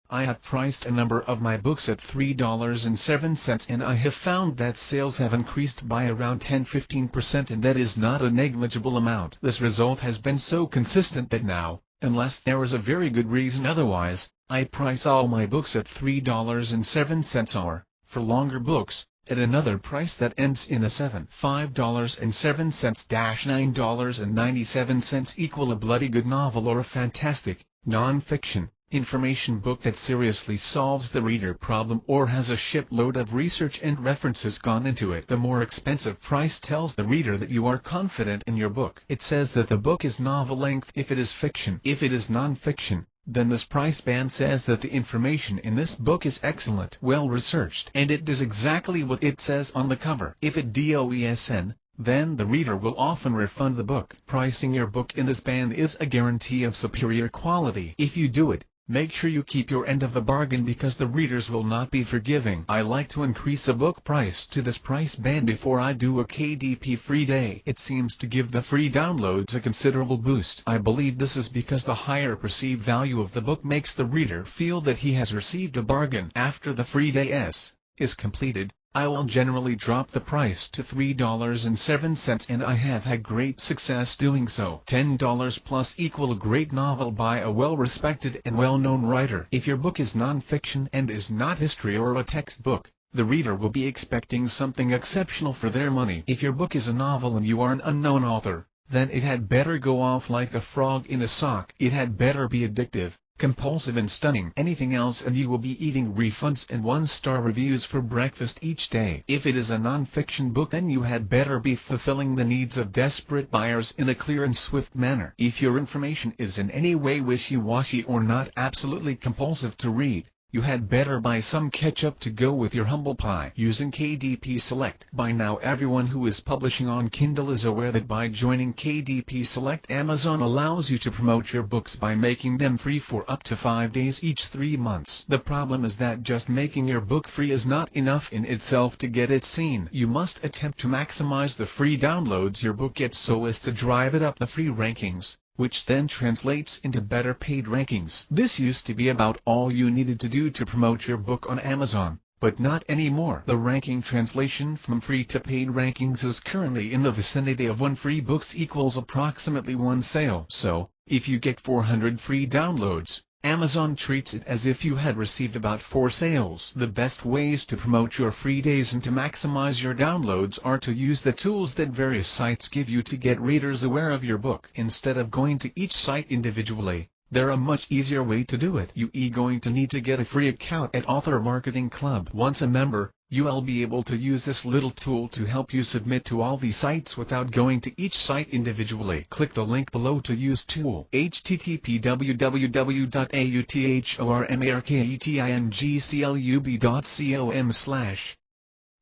I have priced a number of my books at $3.07 and I have found that sales have increased by around 10–15% and that is not a negligible amount. This result has been so consistent that now, unless there is a very good reason otherwise, I price all my books at $3.07 or, for longer books, at another price that ends in a 7. $5.07–$9.97 equal a bloody good novel or a fantastic, non-fiction, information book that seriously solves the reader problem or has a shipload of research and references gone into it. The more expensive price tells the reader that you are confident in your book. It says that the book is novel length if it is fiction. If it is non-fiction, then this price band says that the information in this book is excellent, well researched, and it does exactly what it says on the cover. If it does, then the reader will often refund the book. Pricing your book in this band is a guarantee of superior quality. If you do it, make sure you keep your end of the bargain because the readers will not be forgiving. I like to increase a book price to this price band before I do a KDP free day. It seems to give the free downloads a considerable boost. I believe this is because the higher perceived value of the book makes the reader feel that he has received a bargain. After the free day is completed, I will generally drop the price to $3.07 and I have had great success doing so. $10 plus equal a great novel by a well-respected and well-known writer. If your book is non-fiction and is not history or a textbook, the reader will be expecting something exceptional for their money. If your book is a novel and you are an unknown author, then it had better go off like a frog in a sock. It had better be addictive, compulsive and stunning anything else, and you will be eating refunds and one-star reviews for breakfast each day. If it is a non-fiction book, then you had better be fulfilling the needs of desperate buyers in a clear and swift manner. If your information is in any way wishy-washy or not absolutely compulsive to read, you had better buy some ketchup to go with your humble pie using KDP Select. By now everyone who is publishing on Kindle is aware that by joining KDP Select, Amazon allows you to promote your books by making them free for up to 5 days each 3 months. The problem is that just making your book free is not enough in itself to get it seen. You must attempt to maximize the free downloads your book gets so as to drive it up the free rankings, which then translates into better paid rankings. This used to be about all you needed to do to promote your book on Amazon, but not anymore. The ranking translation from free to paid rankings is currently in the vicinity of 1 free books equals approximately 1 sale. So, if you get 400 free downloads, Amazon treats it as if you had received about 4 sales. The best ways to promote your free days and to maximize your downloads are to use the tools that various sites give you to get readers aware of your book. Instead of going to each site individually, there is a much easier way to do it. You are going to need to get a free account at Author Marketing Club. Once a member, you will be able to use this little tool to help you submit to all these sites without going to each site individually. Click the link below to use tool. http://www.authormarketingclub.com/.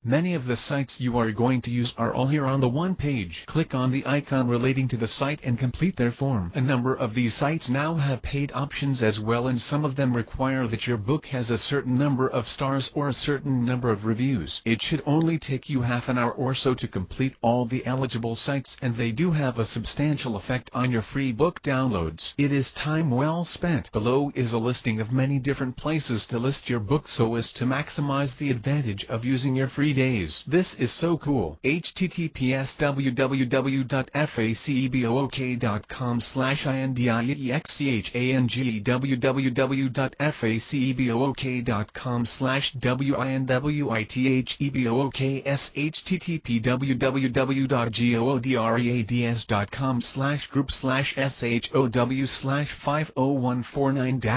Many of the sites you are going to use are all here on the one page. Click on the icon relating to the site and complete their form. A number of these sites now have paid options as well, and some of them require that your book has a certain number of stars or a certain number of reviews. It should only take you half an hour or so to complete all the eligible sites, and they do have a substantial effect on your free book downloads. It is time well spent. Below is a listing of many different places to list your book so as to maximize the advantage of using your free days. This is so cool. https://www.facebook.com/INDIEXCHANG www.facebook.com/WINWITHEBOOKS http://www.godreads.com/group/SHOW/50149-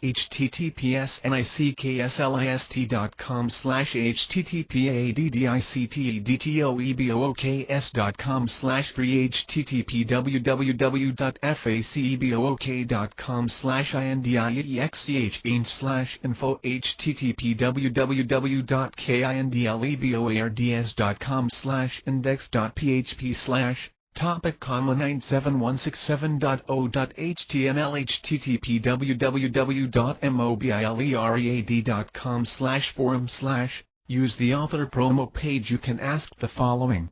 https://nickslist.com/http://addictedtoeboks.com/free http://www.facebook.com/INDIEXCHANG/info http://www.kindleards.com/index.php/ Topic: .97167.0.html http://www.mobileread.com/forum/ Use the author promo page. You can ask the following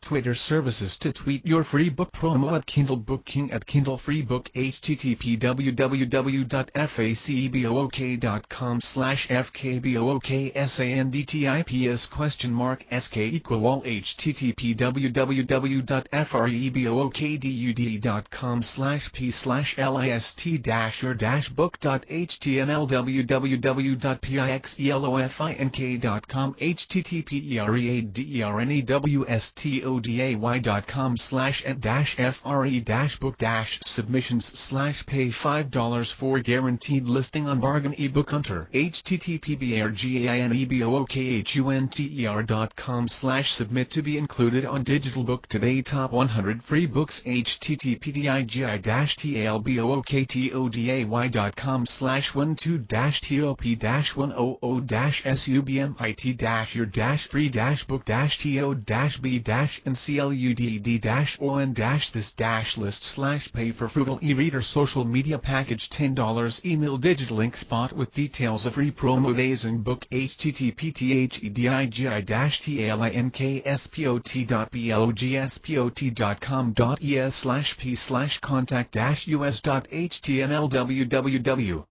Twitter services to tweet your free book promo at Kindle Booking at Kindle Free Book http://www.facebookSandTIPS?SK=all http://www.frebookedud.com/p/list-your-book.html www.pixelofink.com http://readwstoday.com/at-fre-book- submissions/pay $5 for guaranteed listing on Bargain eBook Hunter http://bargainhunter.com/submit to be included on Digital Book Today Top 100 Free Books http://www.topee-102-top-books.to-p--1-o-o-subt-your-free-book-to-this-list/pay for frugal e-reader social media package $10 email digital link spot with details of free promo days and book http://digispot.blogspot.com.es/p/contact-us.html www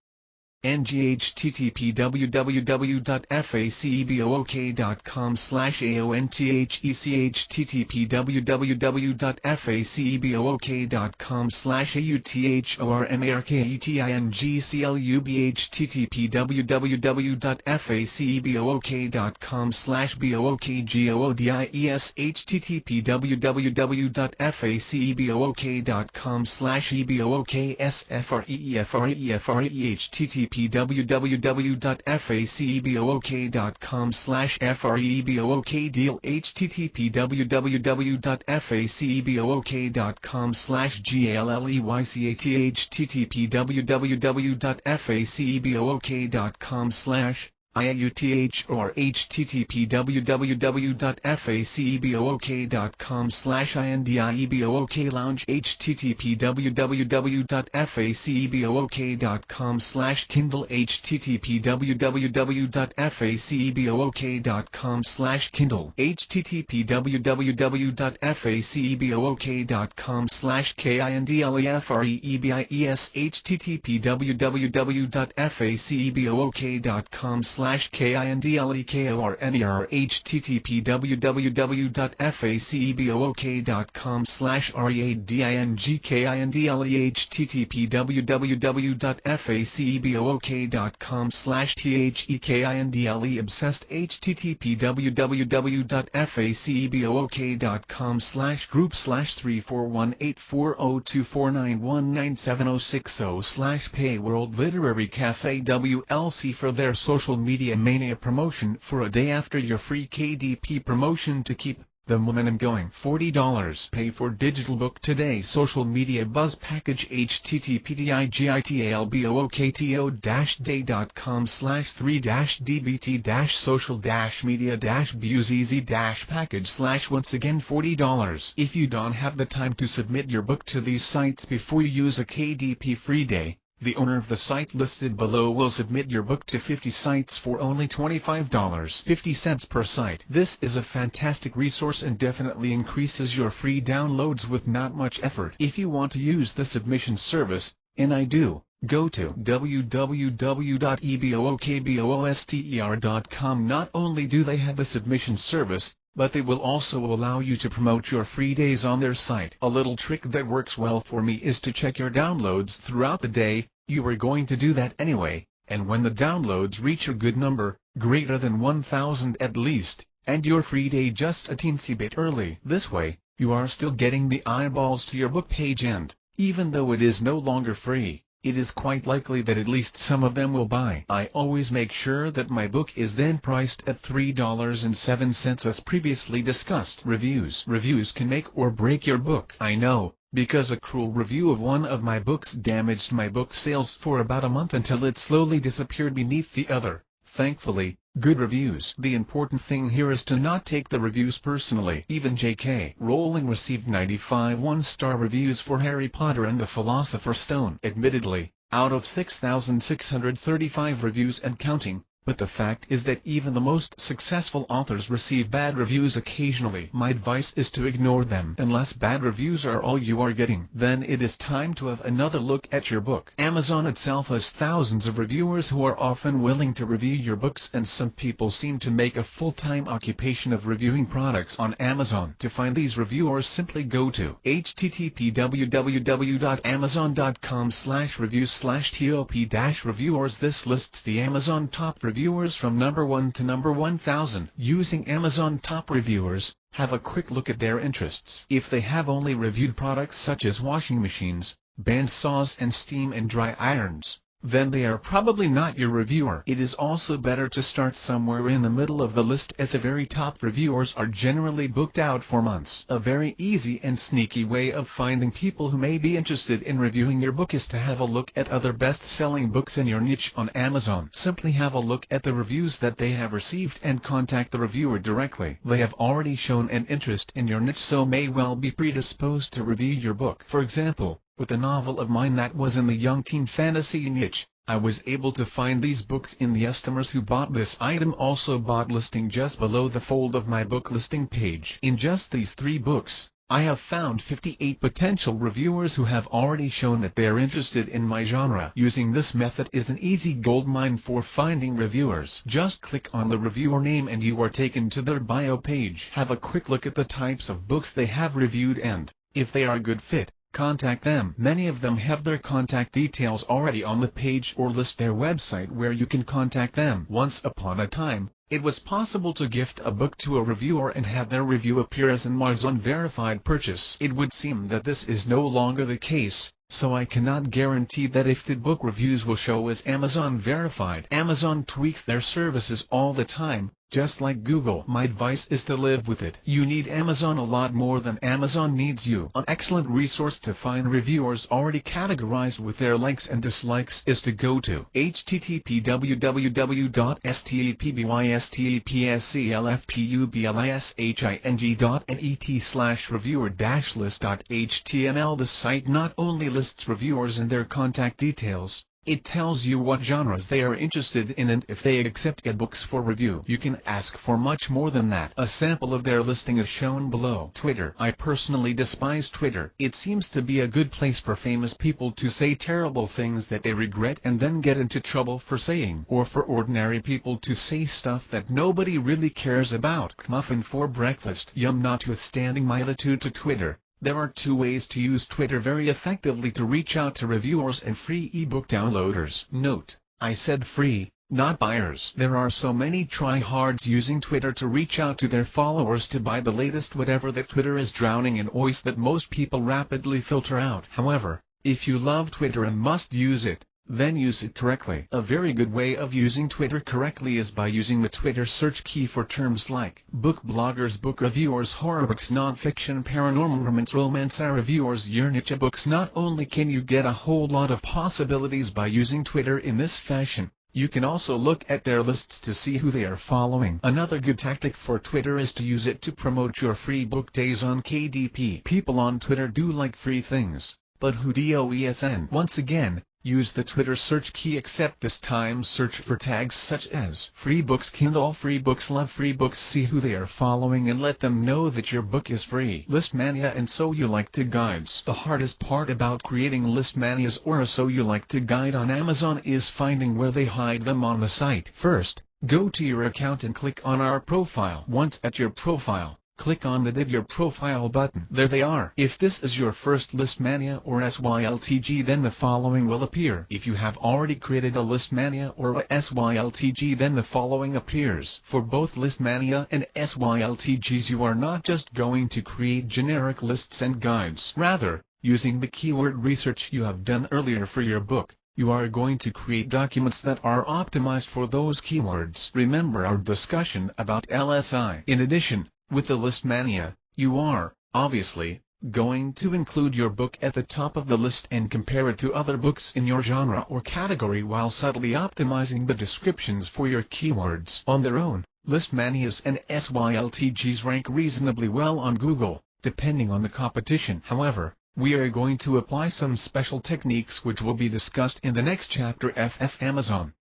NGHTTP www.facebook.com/AONTHECHTTP www.facebook.com/AUTHORMARKETINGCLUBHTTP www.facebook.com/BOOKGODIES www.facebook.com/EBOK.com/EBOKSFREEFREEFREEHTTP www.facebook.com/FREEBOKDEAL http www.facebook.com/GALLEYCAT http www.facebook.com/IAUTH or http www.facebook.com/INDIEBOOK http www.facebook.com/Kindle http www.facebook.com/Kindle http www.facebook.com/KINDLEFREEBIES http www.facebook.com/KINDLEKORNER http www.facebook.com/READINGKINDLE http www.facebook.com/THEKINDLE obsessed http www.facebook.com/group/341840249197060/Pay World Literary Cafe WLC for their social media mania promotion for a day after your free KDP promotion to keep the momentum going. $40 pay for digital book today social media buzz package http://day.com/3-dbt-social-media-buzz-package/ once again $40 if you don't have the time to submit your book to these sites before you use a KDP free day. The owner of the site listed below will submit your book to 50 sites for only $25.50 per site. This is a fantastic resource and definitely increases your free downloads with not much effort. If you want to use the submission service, and I do, go to www.ebookboster.com. Not only do they have the submission service, but they will also allow you to promote your free days on their site. A little trick that works well for me is to check your downloads throughout the day. You are going to do that anyway, and when the downloads reach a good number, greater than 1,000 at least, and your free day just a teensy bit early. This way, you are still getting the eyeballs to your book page and, even though it is no longer free, it is quite likely that at least some of them will buy. I always make sure that my book is then priced at $3.07 as previously discussed. Reviews can make or break your book. I know, because a cruel review of one of my books damaged my book sales for about a month until it slowly disappeared beneath the other. Thankfully, good reviews. The important thing here is to not take the reviews personally. Even J.K. Rowling received 95 one-star reviews for Harry Potter and the Philosopher's Stone. Admittedly, out of 6,635 reviews and counting, but the fact is that even the most successful authors receive bad reviews occasionally. My advice is to ignore them. Unless bad reviews are all you are getting, then it is time to have another look at your book. Amazon itself has thousands of reviewers who are often willing to review your books, and some people seem to make a full-time occupation of reviewing products on Amazon. To find these reviewers, simply go to http www.amazon.com/reviews/top-reviewers. This lists the Amazon top reviewers from number 1 to number 1000. Using Amazon top reviewers, have a quick look at their interests. If they have only reviewed products such as washing machines, band saws and steam and dry irons, then they are probably not your reviewer. It is also better to start somewhere in the middle of the list, as the very top reviewers are generally booked out for months. A very easy and sneaky way of finding people who may be interested in reviewing your book is to have a look at other best-selling books in your niche on Amazon. Simply have a look at the reviews that they have received and contact the reviewer directly. They have already shown an interest in your niche, so may well be predisposed to review your book. For example, with a novel of mine that was in the young teen fantasy niche, I was able to find these books in the customers who bought this item also bought listing just below the fold of my book listing page. In just these 3 books, I have found 58 potential reviewers who have already shown that they are interested in my genre. Using this method is an easy goldmine for finding reviewers. Just click on the reviewer name and you are taken to their bio page. Have a quick look at the types of books they have reviewed and, if they are a good fit, contact them. Many of them have their contact details already on the page or list their website where you can contact them. Once upon a time, it was possible to gift a book to a reviewer and have their review appear as an Amazon verified purchase. It would seem that this is no longer the case, so I cannot guarantee that if the book reviews will show as Amazon verified. Amazon tweaks their services all the time, just like Google. My advice is to live with it. You need Amazon a lot more than Amazon needs you. An excellent resource to find reviewers already categorized with their likes and dislikes is to go to http://stepbystepstlfpublisshing.net/reviewer-list.html. The site not only lists reviewers and their contact details, it tells you what genres they are interested in and if they accept ebooks for review. You can ask for much more than that. A sample of their listing is shown below. Twitter. I personally despise Twitter. It seems to be a good place for famous people to say terrible things that they regret and then get into trouble for saying, or for ordinary people to say stuff that nobody really cares about. Muffin for breakfast. Yum. Notwithstanding my attitude to Twitter, there are two ways to use Twitter very effectively to reach out to reviewers and free ebook downloaders. Note, I said free, not buyers. There are so many tryhards using Twitter to reach out to their followers to buy the latest whatever that Twitter is drowning in oils that most people rapidly filter out. However, if you love Twitter and must use it, then use it correctly. A very good way of using Twitter correctly is by using the Twitter search key for terms like book bloggers, book reviewers, horror books, non-fiction, paranormal, romance reviewers, your niche books. Not only can you get a whole lot of possibilities by using Twitter in this fashion, you can also look at their lists to see who they are following. Another good tactic for Twitter is to use it to promote your free book days on KDP. People on Twitter do like free things, but who doesn't? Once again, use the Twitter search key, except this time search for tags such as free books, Kindle, free books, love free books. See who they are following and let them know that your book is free. List mania and so you like to guides. The hardest part about creating list manias or a so you like to guide on Amazon is finding where they hide them on the site. First, go to your account and click on our profile. Once at your profile, click on the Edit Your Profile button. There they are. If this is your first Listmania or SYLTG, then the following will appear. If you have already created a Listmania or a SYLTG, then the following appears. For both Listmania and SYLTGs, you are not just going to create generic lists and guides. Rather, using the keyword research you have done earlier for your book, you are going to create documents that are optimized for those keywords. Remember our discussion about LSI. In addition, with the Listmania, you are, obviously, going to include your book at the top of the list and compare it to other books in your genre or category while subtly optimizing the descriptions for your keywords. On their own, Listmanias and SYLTGs rank reasonably well on Google, depending on the competition. However, we are going to apply some special techniques which will be discussed in the next chapter. Amazon.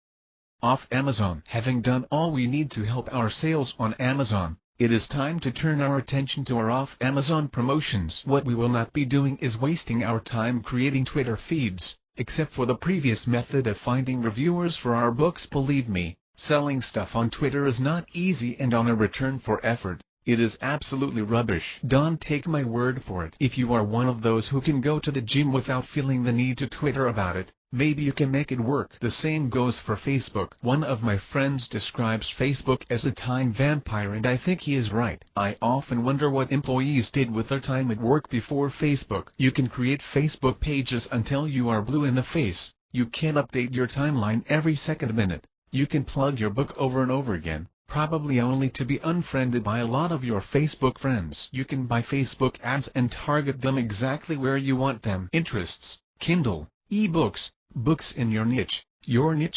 Off Amazon. Having done all we need to help our sales on Amazon, it is time to turn our attention to our off-Amazon promotions. What we will not be doing is wasting our time creating Twitter feeds, except for the previous method of finding reviewers for our books. Believe me, selling stuff on Twitter is not easy, and on a return for effort, it is absolutely rubbish. Don't take my word for it. If you are one of those who can go to the gym without feeling the need to Twitter about it, maybe you can make it work. The same goes for Facebook. One of my friends describes Facebook as a time vampire, and I think he is right. I often wonder what employees did with their time at work before Facebook. You can create Facebook pages until you are blue in the face. You can update your timeline every second minute. You can plug your book over and over again, probably only to be unfriended by a lot of your Facebook friends. You can buy Facebook ads and target them exactly where you want them. Interests, Kindle, ebooks, books in your niche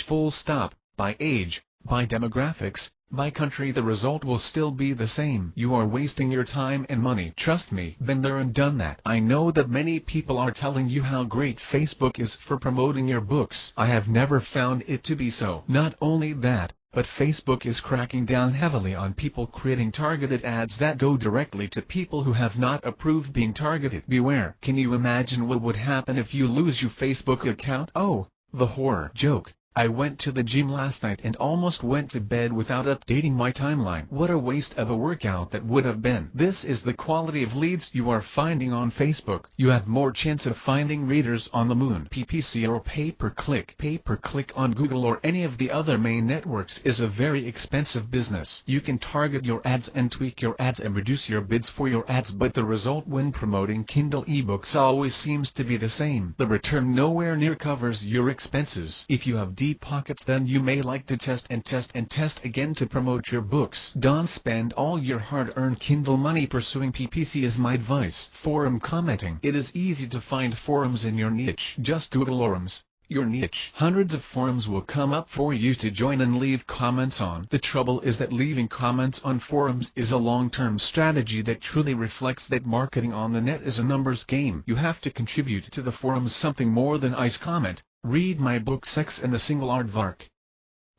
full stop, by age, by demographics, by country. The result will still be the same. You are wasting your time and money. Trust me, been there and done that. I know that many people are telling you how great Facebook is for promoting your books. I have never found it to be so. Not only that, but Facebook is cracking down heavily on people creating targeted ads that go directly to people who have not approved being targeted. Beware. Can you imagine what would happen if you lose your Facebook account? Oh, the horror. Joke. I went to the gym last night and almost went to bed without updating my timeline. What a waste of a workout that would have been. This is the quality of leads you are finding on Facebook. You have more chance of finding readers on the moon. PPC or pay-per-click. Pay-per-click on Google or any of the other main networks is a very expensive business. You can target your ads and tweak your ads and reduce your bids for your ads, but the result when promoting Kindle ebooks always seems to be the same. The return nowhere near covers your expenses. If you have deep pockets, then you may like to test and test and test again to promote your books. Don't spend all your hard-earned Kindle money pursuing PPC is my advice. Forum commenting. It is easy to find forums in your niche. Just Google forums, your niche. Hundreds of forums will come up for you to join and leave comments on. The trouble is that leaving comments on forums is a long-term strategy that truly reflects that marketing on the net is a numbers game. You have to contribute to the forums something more than ice comment. Read my book Sex and the Single Aardvark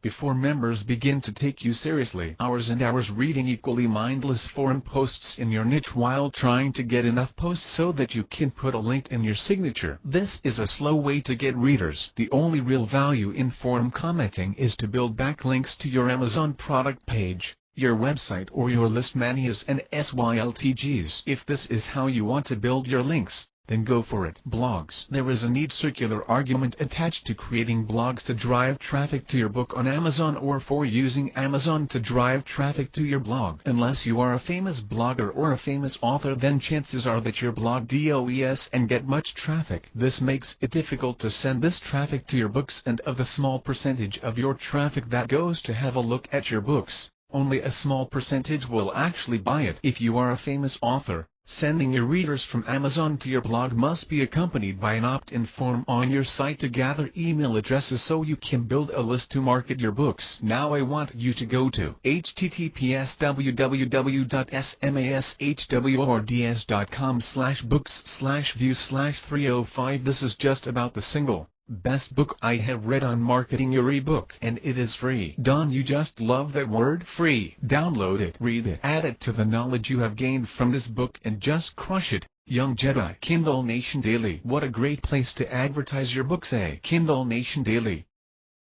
before members begin to take you seriously. Hours and hours reading equally mindless forum posts in your niche while trying to get enough posts so that you can put a link in your signature. This is a slow way to get readers. The only real value in forum commenting is to build backlinks to your Amazon product page, your website, or your list manias and SYLTGs. If this is how you want to build your links, then go for it. Blogs. There is a neat circular argument attached to creating blogs to drive traffic to your book on Amazon or for using Amazon to drive traffic to your blog. Unless you are a famous blogger or a famous author, then chances are that your blog does and get much traffic. This makes it difficult to send this traffic to your books, and of the small percentage of your traffic that goes to have a look at your books, only a small percentage will actually buy it. If you are a famous author, sending your readers from Amazon to your blog must be accompanied by an opt-in form on your site to gather email addresses so you can build a list to market your books. Now I want you to go to https://www.smashwords.com/books/view/305. This is just about the single best book I have read on marketing your ebook, and it is free. Don't you just love that word? Free. Download it, read it, add it to the knowledge you have gained from this book, and just crush it. Young Jedi. Kindle Nation Daily. What a great place to advertise your books, eh? Kindle Nation Daily.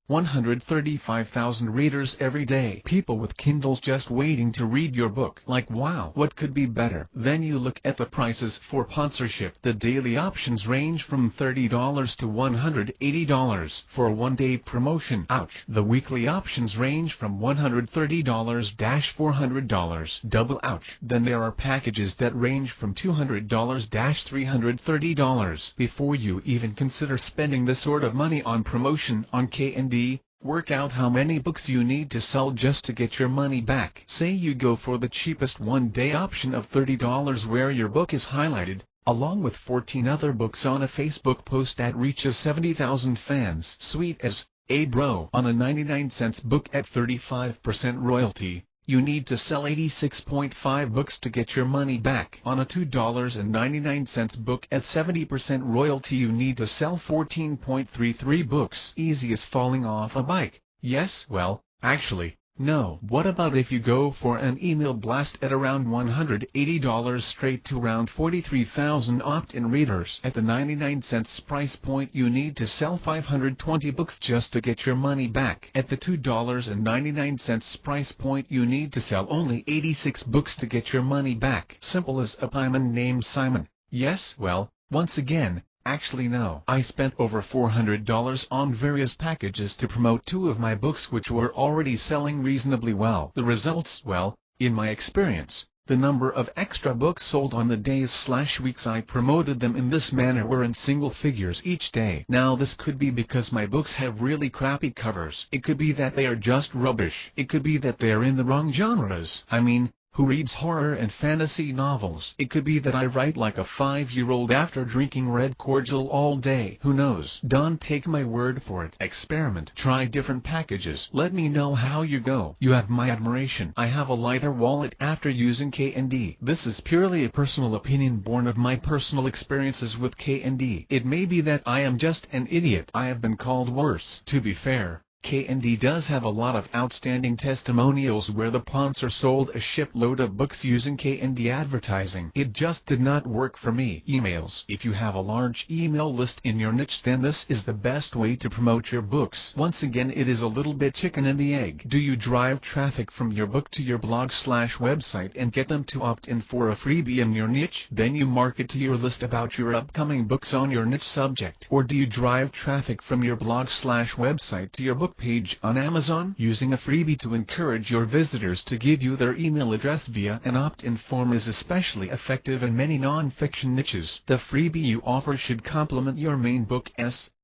135,000 readers every day. People with Kindles just waiting to read your book. Like, wow, what could be better? Then you look at the prices for sponsorship. The daily options range from $30 to $180 for a one-day promotion. Ouch. The weekly options range from $130 to $400. Double ouch. Then there are packages that range from $200 to $330. Before you even consider spending this sort of money on promotion on K&D, work out how many books you need to sell just to get your money back. Say you go for the cheapest one-day option of $30 where your book is highlighted, along with 14 other books on a Facebook post that reaches 70,000 fans. Sweet as, hey bro. On a 99-cent book at 35% royalty, you need to sell 86.5 books to get your money back. On a $2.99 book at 70% royalty, you need to sell 14.33 books. Easy as falling off a bike. Yes, well, actually, no. What about if you go for an email blast at around $180 straight to around 43,000 opt-in readers? At the 99-cent price point, you need to sell 520 books just to get your money back. At the $2.99 price point, you need to sell only 86 books to get your money back. Simple as a pieman named Simon. Yes, well, once again, actually no. I spent over $400 on various packages to promote 2 of my books which were already selling reasonably well. The results, well, in my experience, the number of extra books sold on the days/weeks I promoted them in this manner were in single figures each day. Now this could be because my books have really crappy covers. It could be that they are just rubbish. It could be that they are in the wrong genres. I mean, who reads horror and fantasy novels? It could be that I write like a 5-year-old after drinking red cordial all day. Who knows? Don't take my word for it. Experiment. Try different packages. Let me know how you go. You have my admiration. I have a lighter wallet after using K&D. This is purely a personal opinion born of my personal experiences with K&D. It may be that I am just an idiot. I have been called worse. To be fair, K&D does have a lot of outstanding testimonials where the sponsor sold a shipload of books using K&D advertising. It just did not work for me. Emails. If you have a large email list in your niche, then this is the best way to promote your books. Once again, it is a little bit chicken and the egg. Do you drive traffic from your book to your blog/website and get them to opt in for a freebie in your niche? Then you market to your list about your upcoming books on your niche subject. Or do you drive traffic from your blog/website to your book page on Amazon? Using a freebie to encourage your visitors to give you their email address via an opt-in form is especially effective in many non-fiction niches. The freebie you offer should complement your main book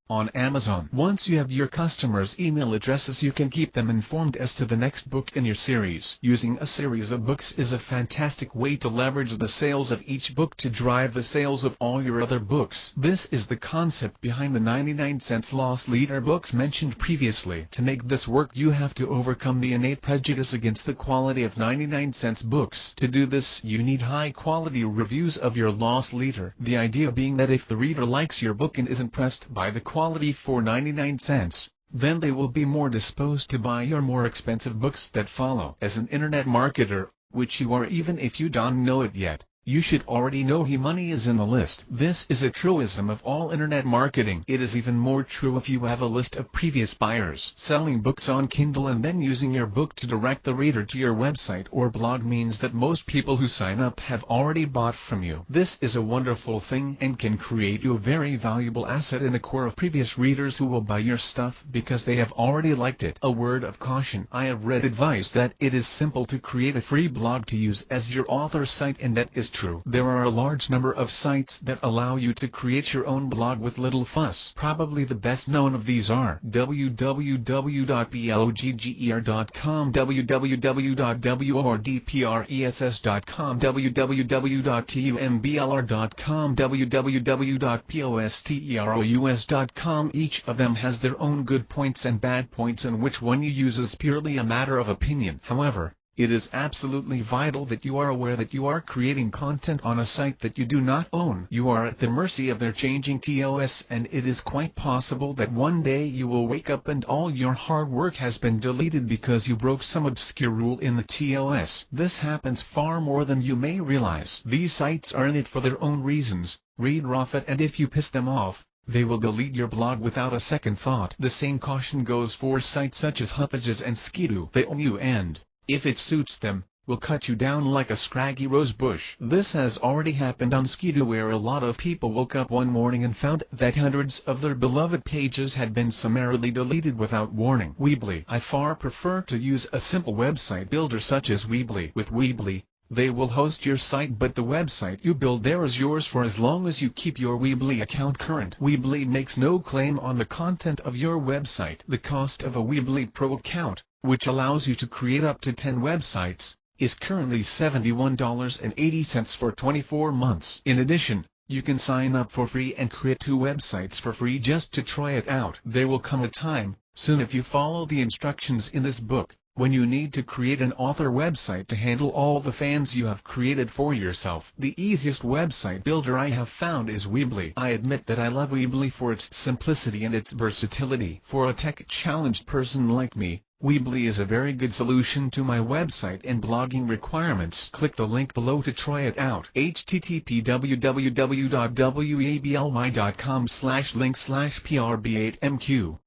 on Amazon. Once you have your customers' email addresses, you can keep them informed as to the next book in your series. Using a series of books is a fantastic way to leverage the sales of each book to drive the sales of all your other books. This is the concept behind the 99-cent loss leader books mentioned previously. To make this work, you have to overcome the innate prejudice against the quality of 99-cent books. To do this, you need high-quality reviews of your loss leader. The idea being that if the reader likes your book and is impressed by the quality for 99 cents, then they will be more disposed to buy your more expensive books that follow. As an internet marketer, which you are even if you don't know it yet, you should already know money is in the list. This is a truism of all internet marketing. It is even more true if you have a list of previous buyers. Selling books on Kindle and then using your book to direct the reader to your website or blog means that most people who sign up have already bought from you. This is a wonderful thing and can create you a very valuable asset in a core of previous readers who will buy your stuff because they have already liked it. A word of caution: I have read advice that it is simple to create a free blog to use as your author site, and that is true. There are a large number of sites that allow you to create your own blog with little fuss. Probably the best known of these are www.blogger.com, www.wordpress.com, www.tumblr.com, www.posterous.com. Each of them has their own good points and bad points, and which one you use is purely a matter of opinion. However, it is absolutely vital that you are aware that you are creating content on a site that you do not own. You are at the mercy of their changing TOS, and it is quite possible that one day you will wake up and all your hard work has been deleted because you broke some obscure rule in the TOS. This happens far more than you may realize. These sites are in it for their own reasons. Read Raffet, and if you piss them off, they will delete your blog without a second thought. The same caution goes for sites such as Huppages and Skidoo. They own you and, if it suits them, will cut you down like a scraggy rose bush. This has already happened on Skidoo, where a lot of people woke up one morning and found that hundreds of their beloved pages had been summarily deleted without warning. Weebly. I far prefer to use a simple website builder such as Weebly. With Weebly, they will host your site, but the website you build there is yours for as long as you keep your Weebly account current. Weebly makes no claim on the content of your website. The cost of a Weebly Pro account, which allows you to create up to 10 websites, is currently $71.80 for 24 months. In addition, you can sign up for free and create 2 websites for free just to try it out. There will come a time, soon if you follow the instructions in this book, when you need to create an author website to handle all the fans you have created for yourself. The easiest website builder I have found is Weebly. I admit that I love Weebly for its simplicity and its versatility. For a tech-challenged person like me, Weebly is a very good solution to my website and blogging requirements. Click the link below to try it out. http://www.weebly.com/link/prb8mq.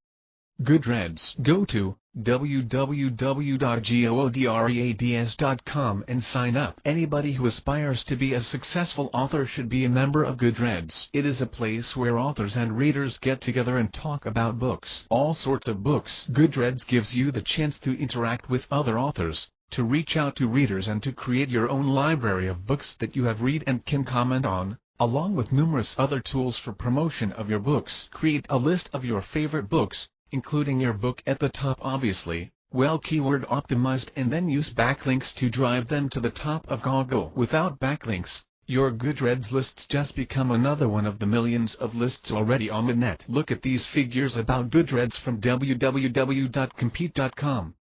Goodreads. Go to www.goodreads.com and sign up. Anybody who aspires to be a successful author should be a member of Goodreads. It is a place where authors and readers get together and talk about books. All sorts of books. Goodreads gives you the chance to interact with other authors, to reach out to readers, and to create your own library of books that you have read and can comment on, along with numerous other tools for promotion of your books. Create a list of your favorite books, including your book at the top obviously, well keyword optimized, and then use backlinks to drive them to the top of Google. Without backlinks, your Goodreads lists just become another one of the millions of lists already on the net. Look at these figures about Goodreads from www.compete.com.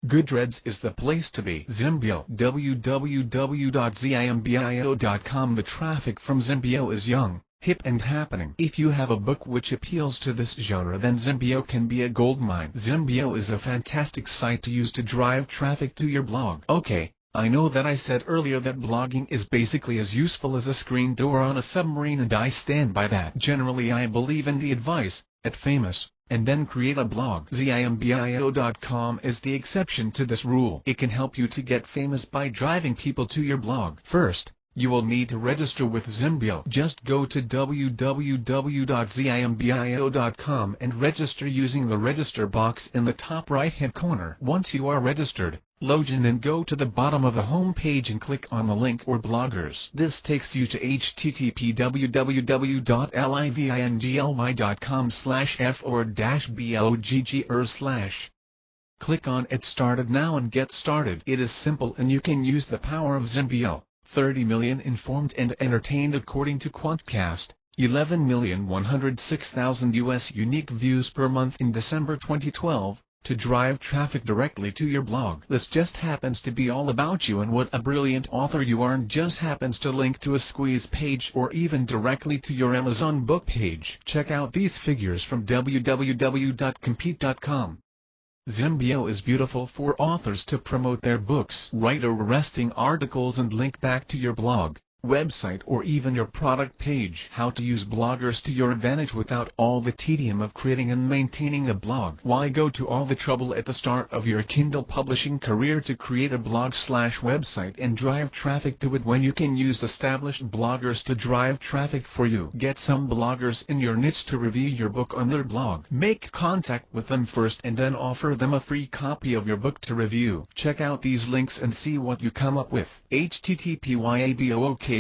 Goodreads is the place to be. Zimbio. www.zimbio.com. The traffic from Zimbio is young, hip and happening. If you have a book which appeals to this genre, then Zimbio can be a goldmine. Zimbio is a fantastic site to use to drive traffic to your blog. Okay, I know that I said earlier that blogging is basically as useful as a screen door on a submarine, and I stand by that. Generally I believe in the advice, get famous, and then create a blog. Zimbio.com is the exception to this rule. It can help you to get famous by driving people to your blog. First, you will need to register with Zimbio. Just go to www.zimbio.com and register using the register box in the top right-hand corner. Once you are registered, log in and go to the bottom of the home page and click on the link or bloggers. This takes you to http://www.livingl.com/f/blogger/. Click on It Started Now and get started. It is simple and you can use the power of Zimbio. 30 million informed and entertained according to Quantcast, 11,106,000 US unique views per month in December 2012, to drive traffic directly to your blog. This just happens to be all about you and what a brilliant author you are, and just happens to link to a squeeze page or even directly to your Amazon book page. Check out these figures from www.compete.com. Zimbio is beautiful for authors to promote their books, write arresting articles and link back to your blog, website or even your product page. How to use bloggers to your advantage without all the tedium of creating and maintaining a blog. Why go to all the trouble at the start of your Kindle publishing career to create a blog/website and drive traffic to it when you can use established bloggers to drive traffic for you? Get some bloggers in your niche to review your book on their blog. Make contact with them first and then offer them a free copy of your book to review. Check out these links and see what you come up with. http://blogspot.blogspot.ya-book-bloggerlist.html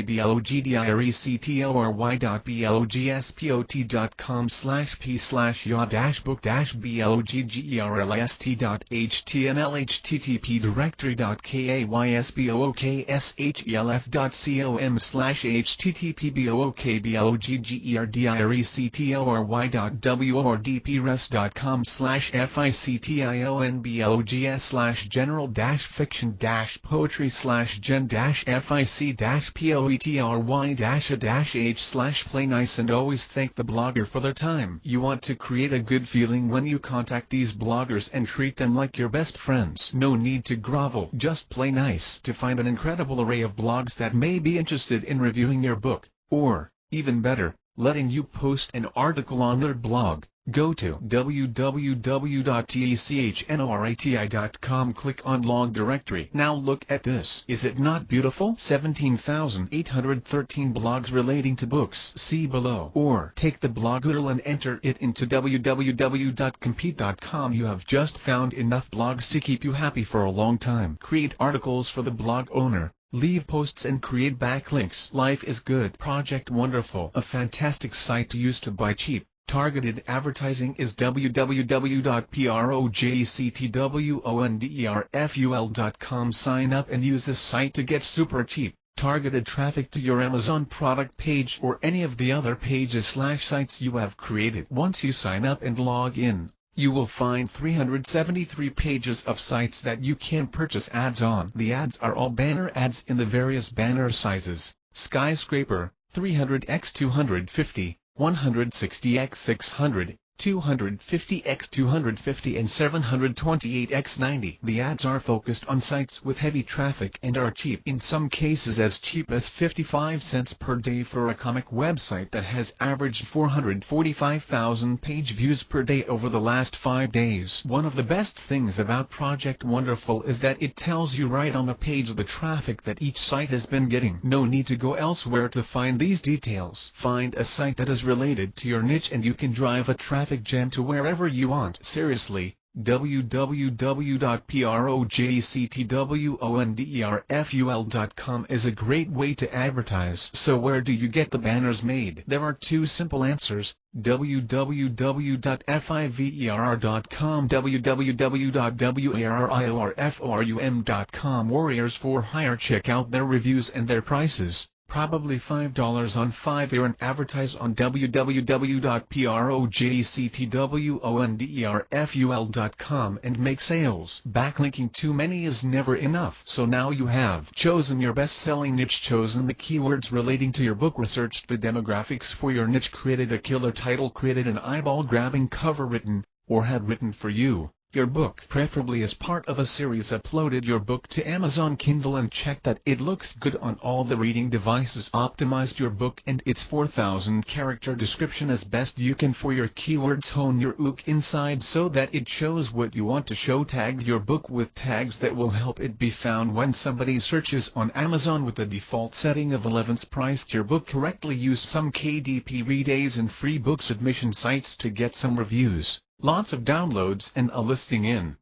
http://wordpress.com/fic-blogspot.org/fic-poetry/gen-fiction-poetry/a-h/play nice, and always thank the blogger for their time. You want to create a good feeling when you contact these bloggers and treat them like your best friends. No need to grovel, just play nice. To find an incredible array of blogs that may be interested in reviewing your book, or, even better, letting you post an article on their blog, go to www.technorati.com, click on Log Directory. Now look at this. Is it not beautiful? 17,813 blogs relating to books. See below. Or take the blog URL and enter it into www.compete.com. You have just found enough blogs to keep you happy for a long time. Create articles for the blog owner. Leave posts and create backlinks. Life is good. Project Wonderful, a fantastic site to use to buy cheap. Targeted advertising is www.projectwonderful.com. Sign up and use this site to get super cheap targeted traffic to your Amazon product page or any of the other pages/sites you have created. Once you sign up and log in, you will find 373 pages of sites that you can purchase ads on. The ads are all banner ads in the various banner sizes: skyscraper, 300x250, 160x600, 250x250 and 728x90. The ads are focused on sites with heavy traffic and are cheap, in some cases as cheap as 55 cents per day for a comic website that has averaged 445,000 page views per day over the last 5 days. One of the best things about Project Wonderful is that it tells you right on the page the traffic that each site has been getting. No need to go elsewhere to find these details. Find a site that is related to your niche and you can drive a traffic jam to wherever you want. Seriously, www.projectwonderful.com is a great way to advertise. So where do you get the banners made? There are two simple answers: www.fiverr.com, www.warriors4hire.com. Warriors for Hire. Check out their reviews and their prices. probably $5 on Fiverr, and advertise on www.projectwonderful.com and make sales. Backlinking too many is never enough. So now you have chosen your best-selling niche, chosen the keywords relating to your book, researched the demographics for your niche, created a killer title, created an eyeball-grabbing cover, written or had written for you your book, preferably as part of a series, uploaded your book to Amazon Kindle and checked that it looks good on all the reading devices, optimized your book and its 4,000-character description as best you can for your keywords, hone your hook inside so that it shows what you want to show, tagged your book with tags that will help it be found when somebody searches on Amazon with the default setting of 11s, priced your book correctly, used some KDP readays and free book submission sites to get some reviews, lots of downloads and a listing in.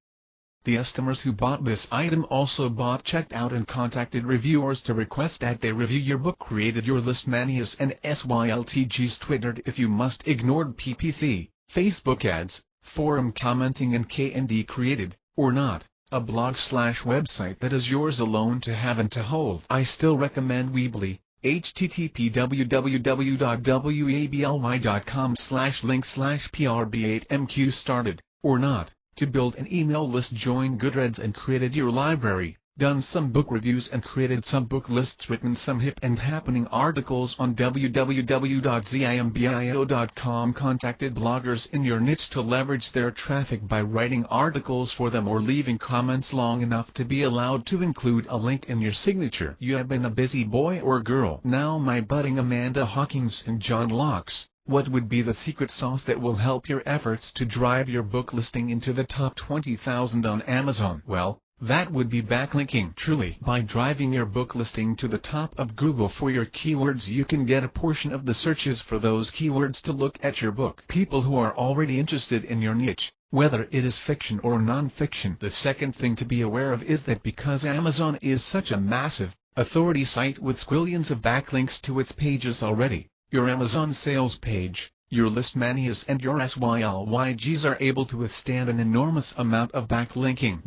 The customers who bought this item also bought, checked out and contacted reviewers to request that they review your book, created your list manias and SYLTGs, twittered if you must, ignored PPC, Facebook ads, forum commenting and KND, created, or not, a blog/website that is yours alone to have and to hold. I still recommend Weebly, http www.weebly.com/link/PRB8MQ, started, or not, to build an email list, joined Goodreads and created your library, done some book reviews and created some book lists, written some hip and happening articles on www.zimbio.com, contacted bloggers in your niche to leverage their traffic by writing articles for them or leaving comments long enough to be allowed to include a link in your signature. You have been a busy boy or girl. Now my budding Amanda Hawkins and John Locks, what would be the secret sauce that will help your efforts to drive your book listing into the top 20,000 on Amazon? Well, that would be backlinking. Truly, by driving your book listing to the top of Google for your keywords, you can get a portion of the searches for those keywords to look at your book. People who are already interested in your niche, whether it is fiction or non-fiction. The second thing to be aware of is that because Amazon is such a massive authority site with squillions of backlinks to its pages already, your Amazon sales page, your list manias and your SYLYGs are able to withstand an enormous amount of backlinking,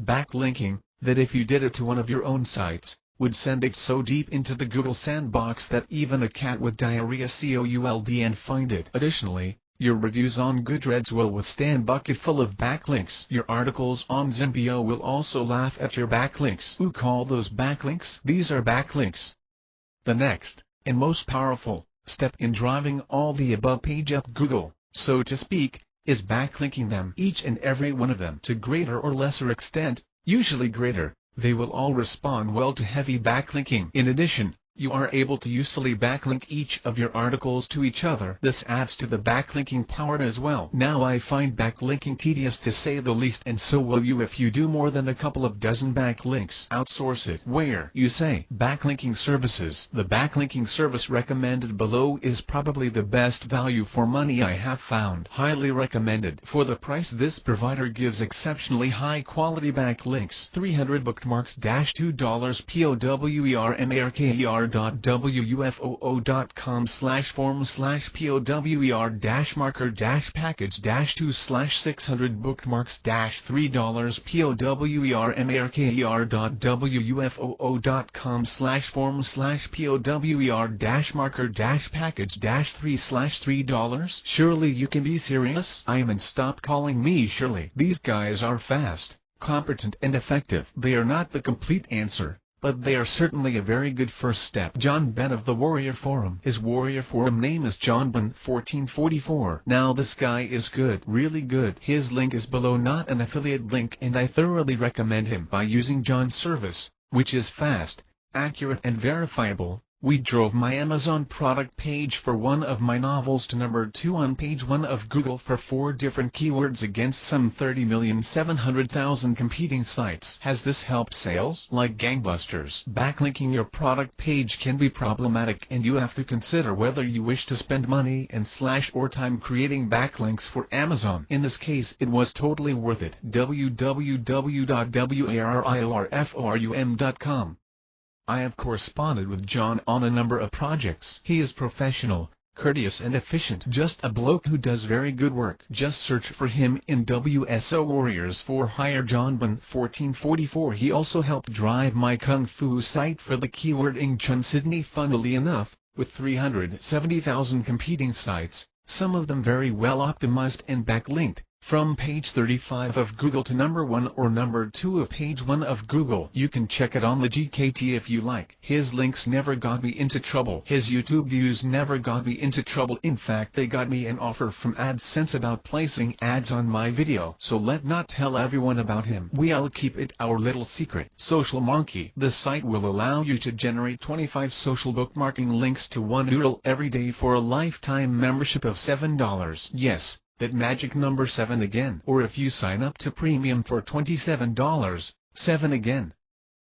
that if you did it to one of your own sites, would send it so deep into the Google sandbox that even a cat with diarrhea could and find it. Additionally, your reviews on Goodreads will withstand bucket full of backlinks. Your articles on Zimbio will also laugh at your backlinks. Who call those backlinks? These are backlinks. The next, and most powerful, step in driving all the above page up Google, so to speak, is backlinking them, each and every one of them, to greater or lesser extent, usually greater. They will all respond well to heavy backlinking. In addition, you are able to usefully backlink each of your articles to each other. This adds to the backlinking power as well. Now I find backlinking tedious to say the least, and so will you if you do more than a couple of dozen backlinks. Outsource it. Where? You say. Backlinking services. The backlinking service recommended below is probably the best value for money I have found. Highly recommended. For the price, this provider gives exceptionally high quality backlinks. 300 bookmarks $2 POWERMARKER.wfoo.com/form/POWER-marker-package-2/600 bookmarks $3 POWERMARKER.wfoo.com/form/POWER-marker-package-3/$3. Surely you can be serious? I am, and stop calling me Shirley. These guys are fast, competent and effective. They are not the complete answer, but they are certainly a very good first step. John Ben of the Warrior Forum. His Warrior Forum name is John Ben 1444. Now this guy is good, really good. His link is below, not an affiliate link, and I thoroughly recommend him. By using John's service, which is fast, accurate and verifiable, we drove my Amazon product page for one of my novels to number 2 on page 1 of Google for 4 different keywords against some 30,700,000 competing sites. Has this helped sales? Like gangbusters. Backlinking your product page can be problematic, and you have to consider whether you wish to spend money and or time creating backlinks for Amazon. In this case, it was totally worth it. www.warriorforum.com. I have corresponded with John on a number of projects. He is professional, courteous and efficient. Just a bloke who does very good work. Just search for him in WSO Warriors for Hire John Bun 1444. He also helped drive my Kung Fu site for the keyword Ing Chun Sydney. Funnily enough, with 370,000 competing sites, some of them very well optimized and backlinked, from page 35 of Google to number 1 or number 2 of page 1 of Google. You can check it on the GKT if you like. His links never got me into trouble. His YouTube views never got me into trouble. In fact, they got me an offer from AdSense about placing ads on my video. So let not tell everyone about him. We'll keep it our little secret. Social Monkey. The site will allow you to generate 25 social bookmarking links to one URL every day for a lifetime membership of $7. Yes, that magic number 7 again. Or if you sign up to premium for $27, 7 again.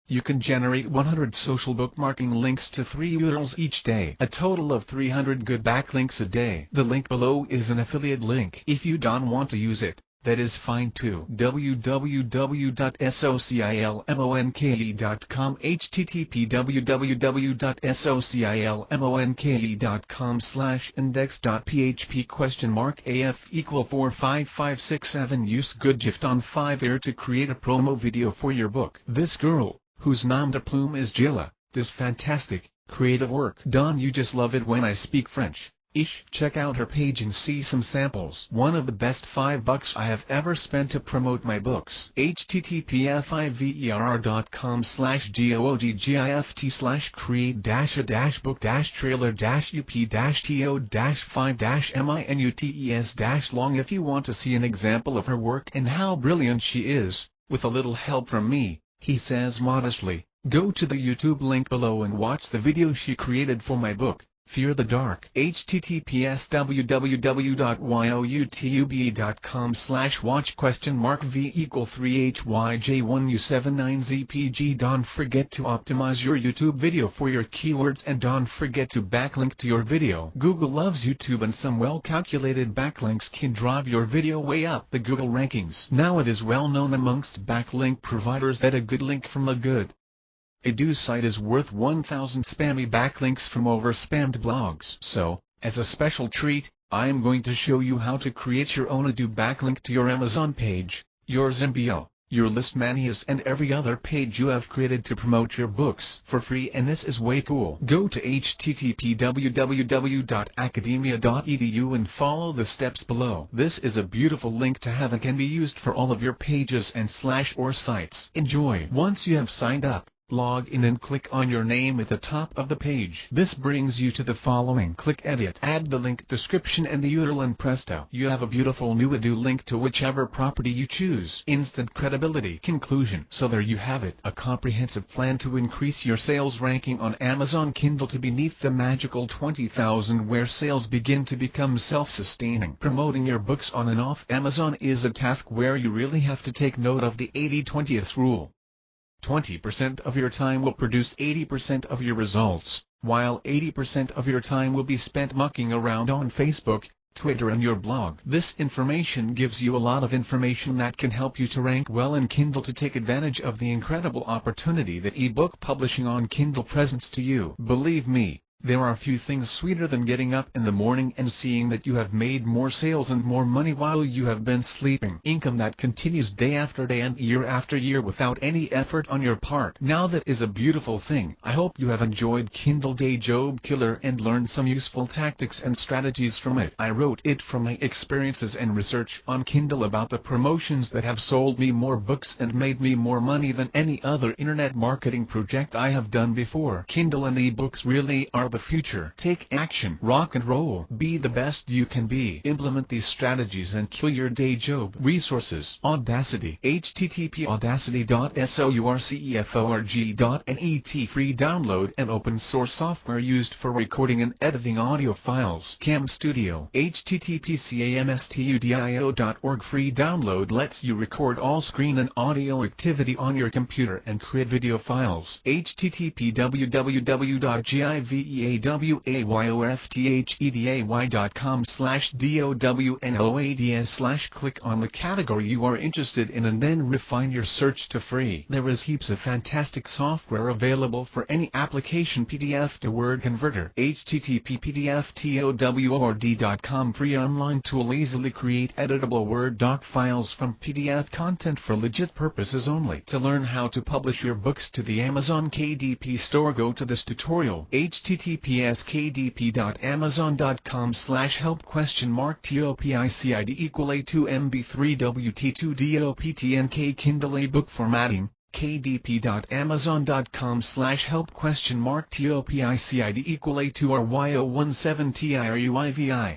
You can generate 100 social bookmarking links to 3 URLs each day, a total of 300 good backlinks a day. The link below is an affiliate link. If you don't want to use it, that is fine too. www.socialmonke.com http www.socialmonke.com/index.php?af = 45567. Use good gift on Fiverr to create a promo video for your book. This girl, whose nom de plume is Jilla, does fantastic, creative work. Don, you just love it when I speak French. Check out her page and see some samples. One of the best $5 I have ever spent to promote my books. https://geodig.com/create-a-book-trailer-up-to-5-minutes-long. If you want to see an example of her work and how brilliant she is, with a little help from me, he says modestly, go to the YouTube link below and watch the video she created for my book, Fear the Dark. https://watch?v=3hyj1u79zpg. Don't forget to optimize your YouTube video for your keywords and don't forget to backlink to your video. Google loves YouTube and some well-calculated backlinks can drive your video way up the Google rankings. Now it is well known amongst backlink providers that a good link from a good edu site is worth 1,000 spammy backlinks from over-spammed blogs. So, as a special treat, I am going to show you how to create your own edu backlink to your Amazon page, your Zimbio, your Listmanias and every other page you have created to promote your books for free, and this is way cool. Go to http://www.academia.edu and follow the steps below. This is a beautiful link to have and can be used for all of your pages and /or sites. Enjoy. Once you have signed up, log in and click on your name at the top of the page. This brings you to the following. Click Edit. Add the link description and the URL and presto, you have a beautiful new edu link to whichever property you choose. Instant credibility. Conclusion. So there you have it. A comprehensive plan to increase your sales ranking on Amazon Kindle to beneath the magical 20,000 where sales begin to become self-sustaining. Promoting your books on and off Amazon is a task where you really have to take note of the 80-20th rule. 20% of your time will produce 80% of your results, while 80% of your time will be spent mucking around on Facebook, Twitter and your blog. This information gives you a lot of information that can help you to rank well in Kindle to take advantage of the incredible opportunity that ebook publishing on Kindle presents to you. Believe me, there are few things sweeter than getting up in the morning and seeing that you have made more sales and more money while you have been sleeping. Income that continues day after day and year after year without any effort on your part. Now that is a beautiful thing. I hope you have enjoyed Kindle Day Job Killer and learned some useful tactics and strategies from it. I wrote it from my experiences and research on Kindle about the promotions that have sold me more books and made me more money than any other internet marketing project I have done before. Kindle and ebooks really are the future. Take action. Rock and roll. Be the best you can be. Implement these strategies and kill your day job. Resources. Audacity. http://audacity.sourceforg.net. Free download and open source software used for recording and editing audio files. Cam Studio. http://camstudio.org. Free download lets you record all screen and audio activity on your computer and create video files. http://www.give PAWAYOFTHEDAY.com/DOWNLOADS/ click on the category you are interested in and then refine your search to free. There is heaps of fantastic software available for any application. PDF to Word Converter, HTTP PDF TOWORD.com, free online tool, easily create editable Word doc files from PDF content for legit purposes only. To learn how to publish your books to the Amazon KDP store, go to this tutorial, https://kdp.amazon.com/help?? TOPICID A2MB3WT2DOPTNK Kindle ebook formatting, kdp.amazon.com/help?? TOPICID A2RY017TIRUIVI